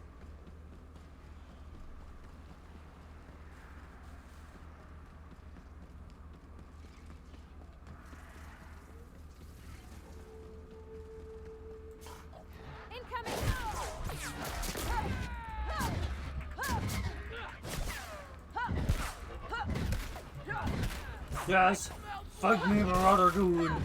[SPEAKER 1] Yes! Fight me, Marauder Goon!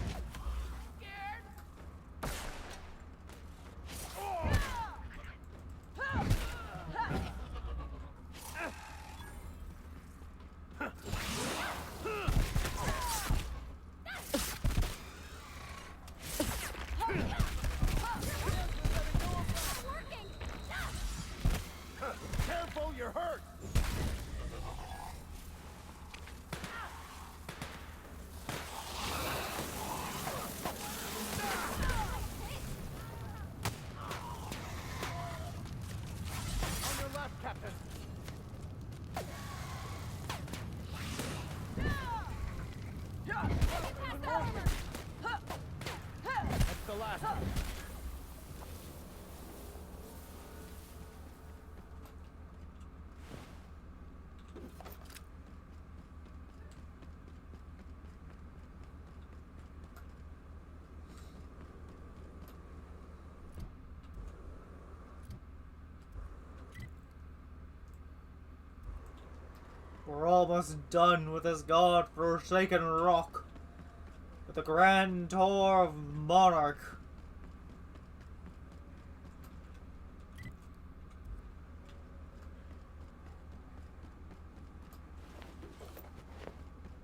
[SPEAKER 5] Careful, you're hurt! On your left, Captain. That's the last one.
[SPEAKER 1] We're almost done with this god-forsaken rock. With the grand tour of Monarch.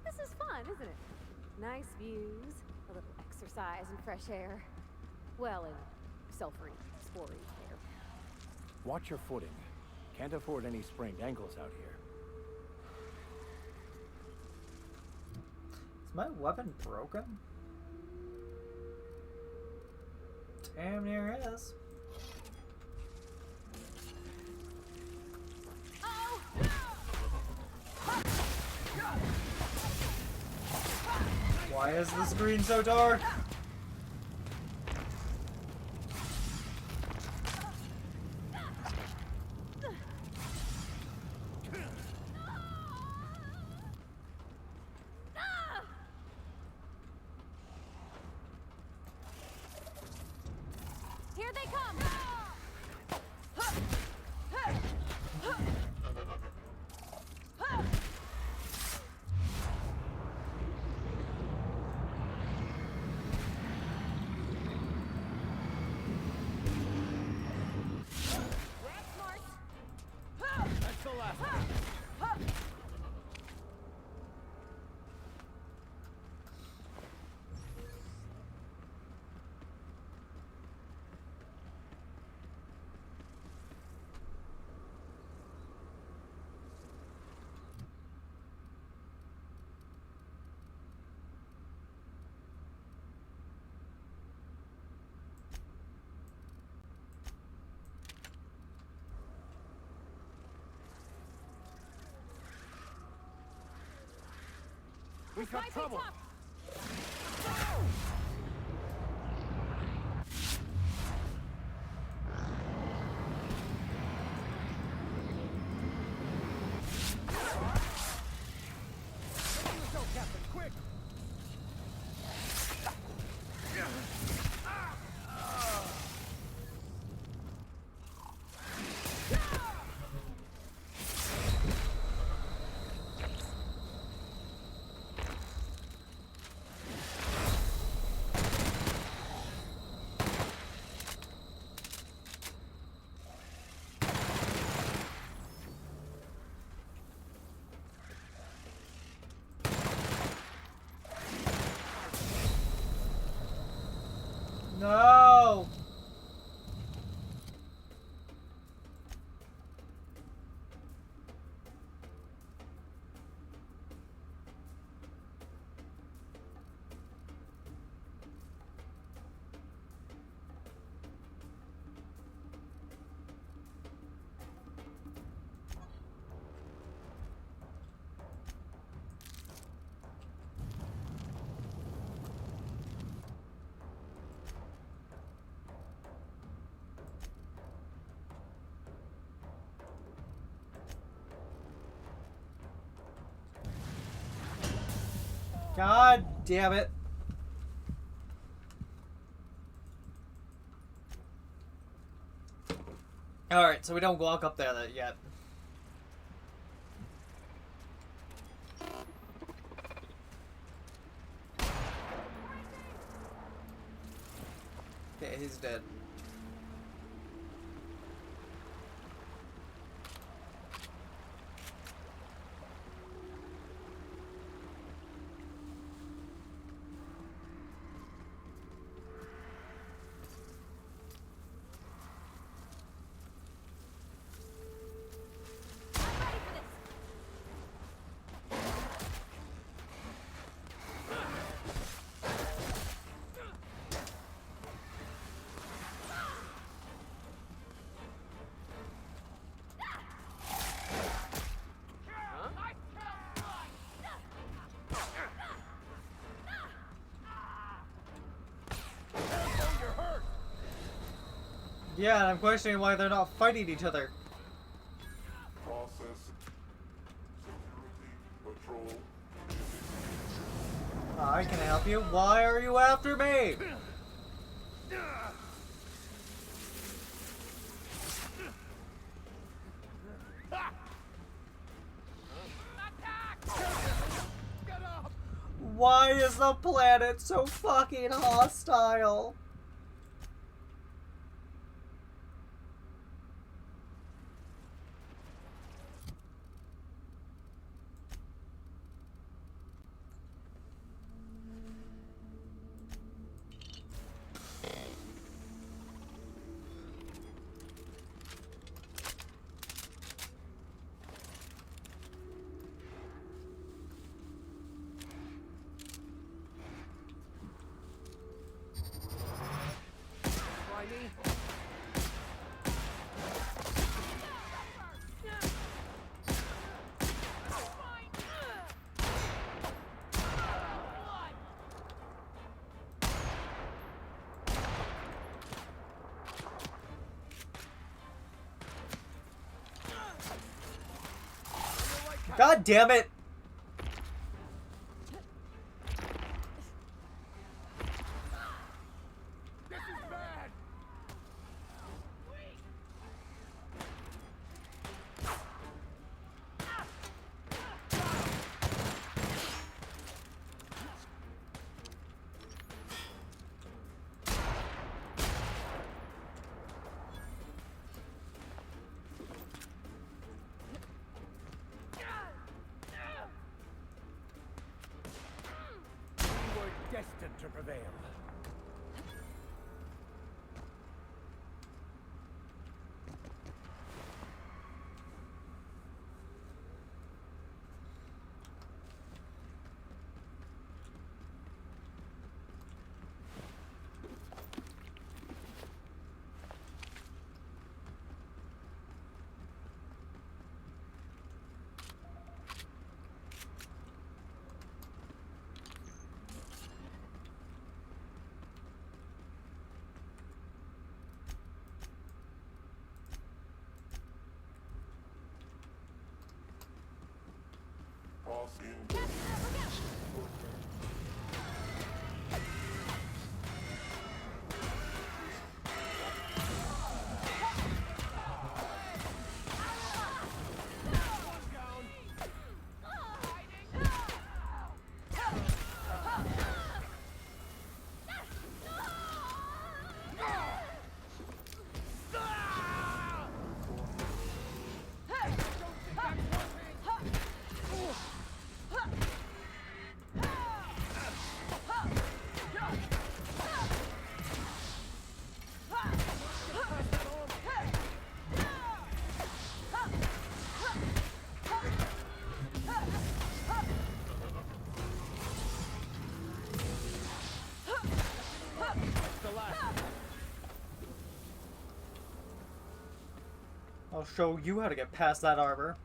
[SPEAKER 13] This is fun, isn't it? Nice views, a little exercise and fresh air. Well, and sulfury, spory air.
[SPEAKER 2] Watch your footing. Can't afford any sprained ankles out here.
[SPEAKER 1] Is my weapon broken? Damn near is. Why is the screen so dark?
[SPEAKER 13] Here they come!
[SPEAKER 5] That's the last one.
[SPEAKER 2] got trouble.
[SPEAKER 1] No! God damn it. Alright, so we don't walk up there yet. Okay, he's dead. Yeah, and I'm questioning why they're not fighting each other.
[SPEAKER 8] Process. Security. Patrol.
[SPEAKER 1] Hi, can I help you? Why are you after me? Why is the planet so fucking hostile? God damn it! I'll show you how to get past that armor.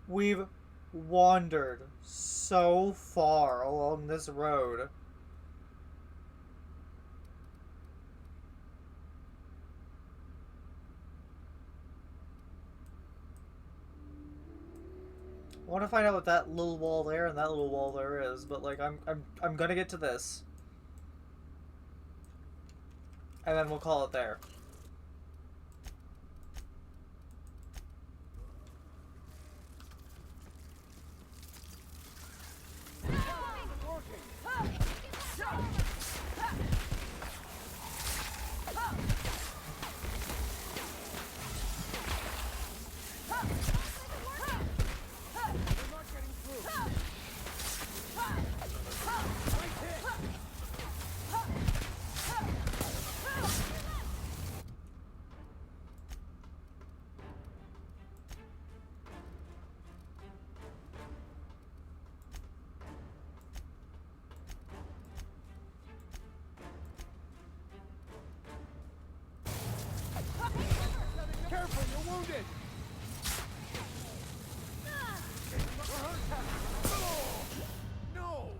[SPEAKER 1] We've wandered so far along this road. I want to find out what that little wall there and that little wall there is, but like I'm gonna get to this. And then we'll call it there.
[SPEAKER 14] Careful, you're wounded! No!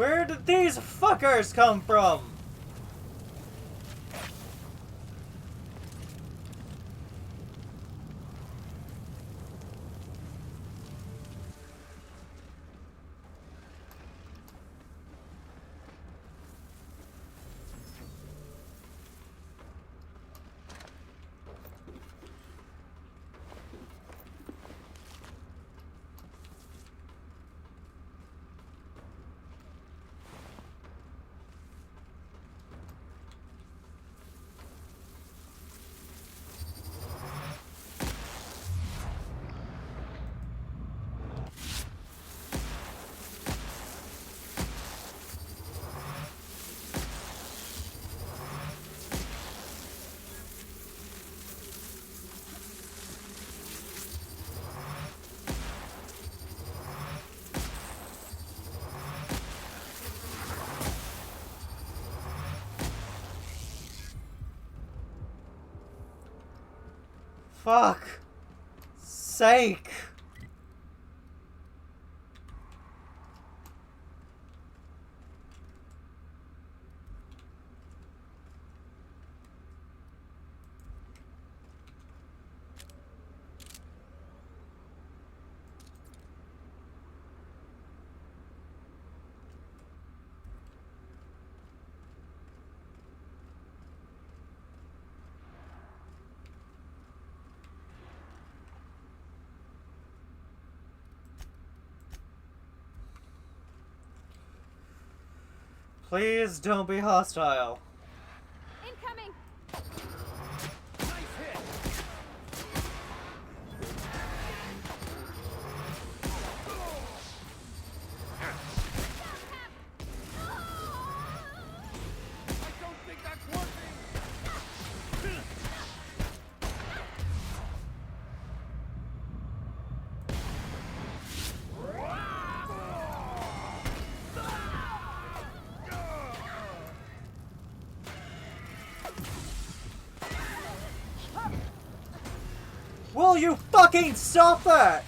[SPEAKER 1] Where did these fuckers come from? Fuck sake. Please don't be hostile.
[SPEAKER 13] Incoming!
[SPEAKER 1] Will you fucking stop that?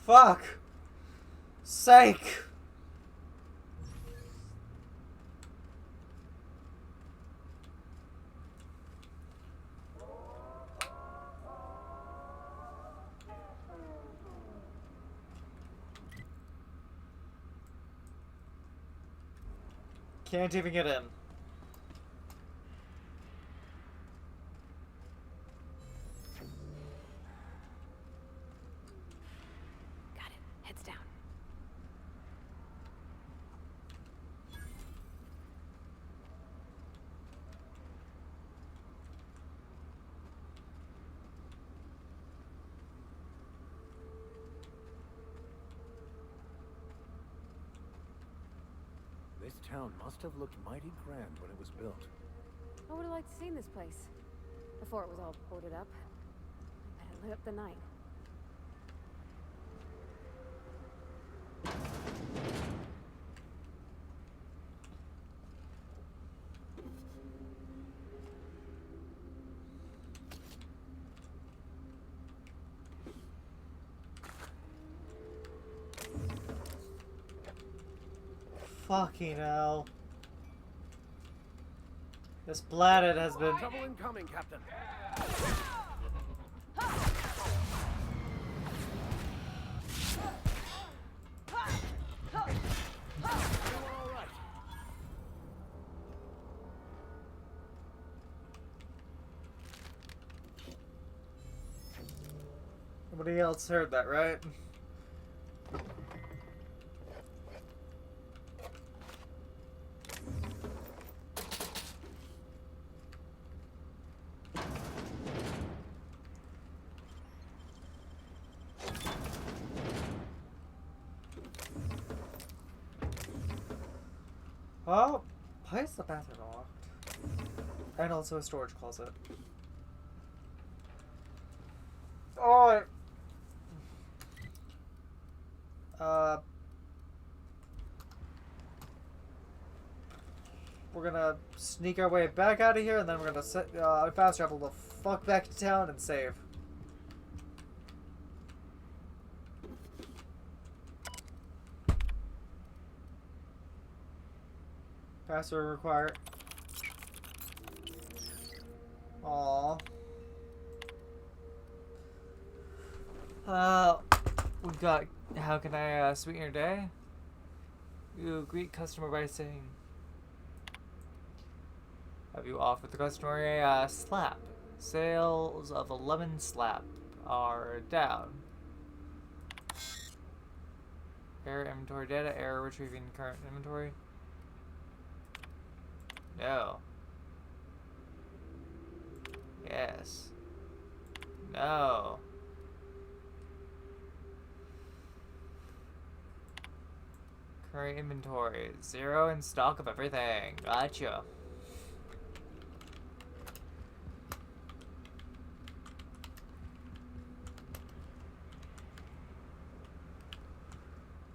[SPEAKER 1] Fuck sake. Can't even get in.
[SPEAKER 18] Heads down.
[SPEAKER 2] This town must have looked mighty grand when it was built.
[SPEAKER 13] I would have liked to see this place before it was all boarded up. I bet it lit up the night.
[SPEAKER 1] Fucking hell. This planet has been...
[SPEAKER 2] Trouble incoming, Captain.
[SPEAKER 1] Somebody else heard that, right? Oh, why is the bathroom locked? And also a storage closet. Oh, we're gonna sneak our way back out of here, and then we're gonna fast travel the fuck back to town and save. Password required. Aww. We've got, how can I sweeten your day? You greet customer by saying, have you offered the customer a slap? Sales of a lemon slap are down. Error inventory data, error retrieving current inventory. No. Yes. No. Current inventory. 0 in stock of everything. Gotcha.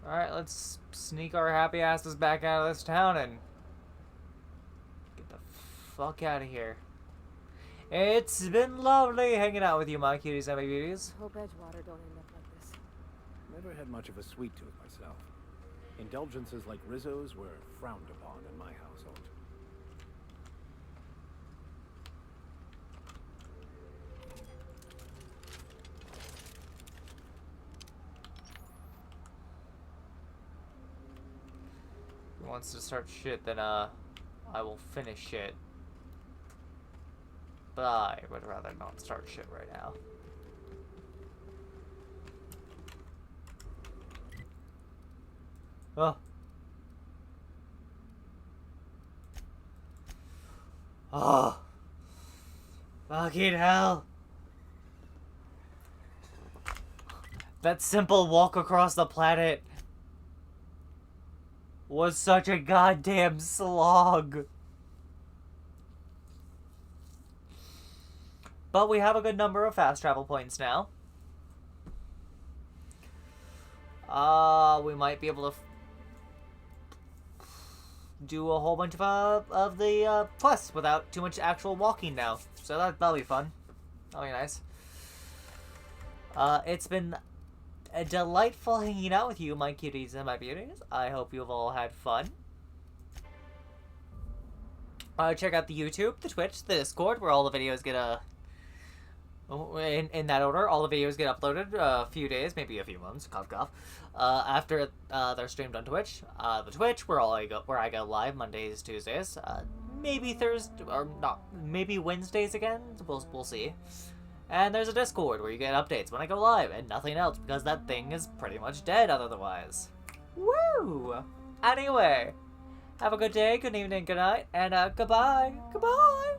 [SPEAKER 1] Alright, let's sneak our happy asses back out of this town and get the fuck out of here. It's been lovely hanging out with you, my cuties and my beauties.
[SPEAKER 13] Hope Edgewater don't end up like this.
[SPEAKER 2] Never had much of a sweet tooth myself. Indulgences like Rizzo's were frowned upon in my household.
[SPEAKER 1] If he wants to start shit, then I will finish it. But I would rather not start shit right now. Oh. Oh. Fucking hell. That simple walk across the planet was such a goddamn slog. But we have a good number of fast travel points now. We might be able to do a whole bunch of the quests without too much actual walking now. So that'll be fun. That'll be nice. It's been a delightful hanging out with you, my cuties and my beauties. I hope you've all had fun. Check out the YouTube, the Twitch, the Discord, where all the videos get in that order. All the videos get uploaded a few days, maybe a few months, cough cough, after they're streamed on Twitch. The Twitch, where I go live Mondays, Tuesdays, maybe Thursday or not, maybe Wednesdays again. We'll see. And there's a Discord where you get updates when I go live, and nothing else because that thing is pretty much dead otherwise. Woo! Anyway, have a good day, good evening, good night, and goodbye. Goodbye.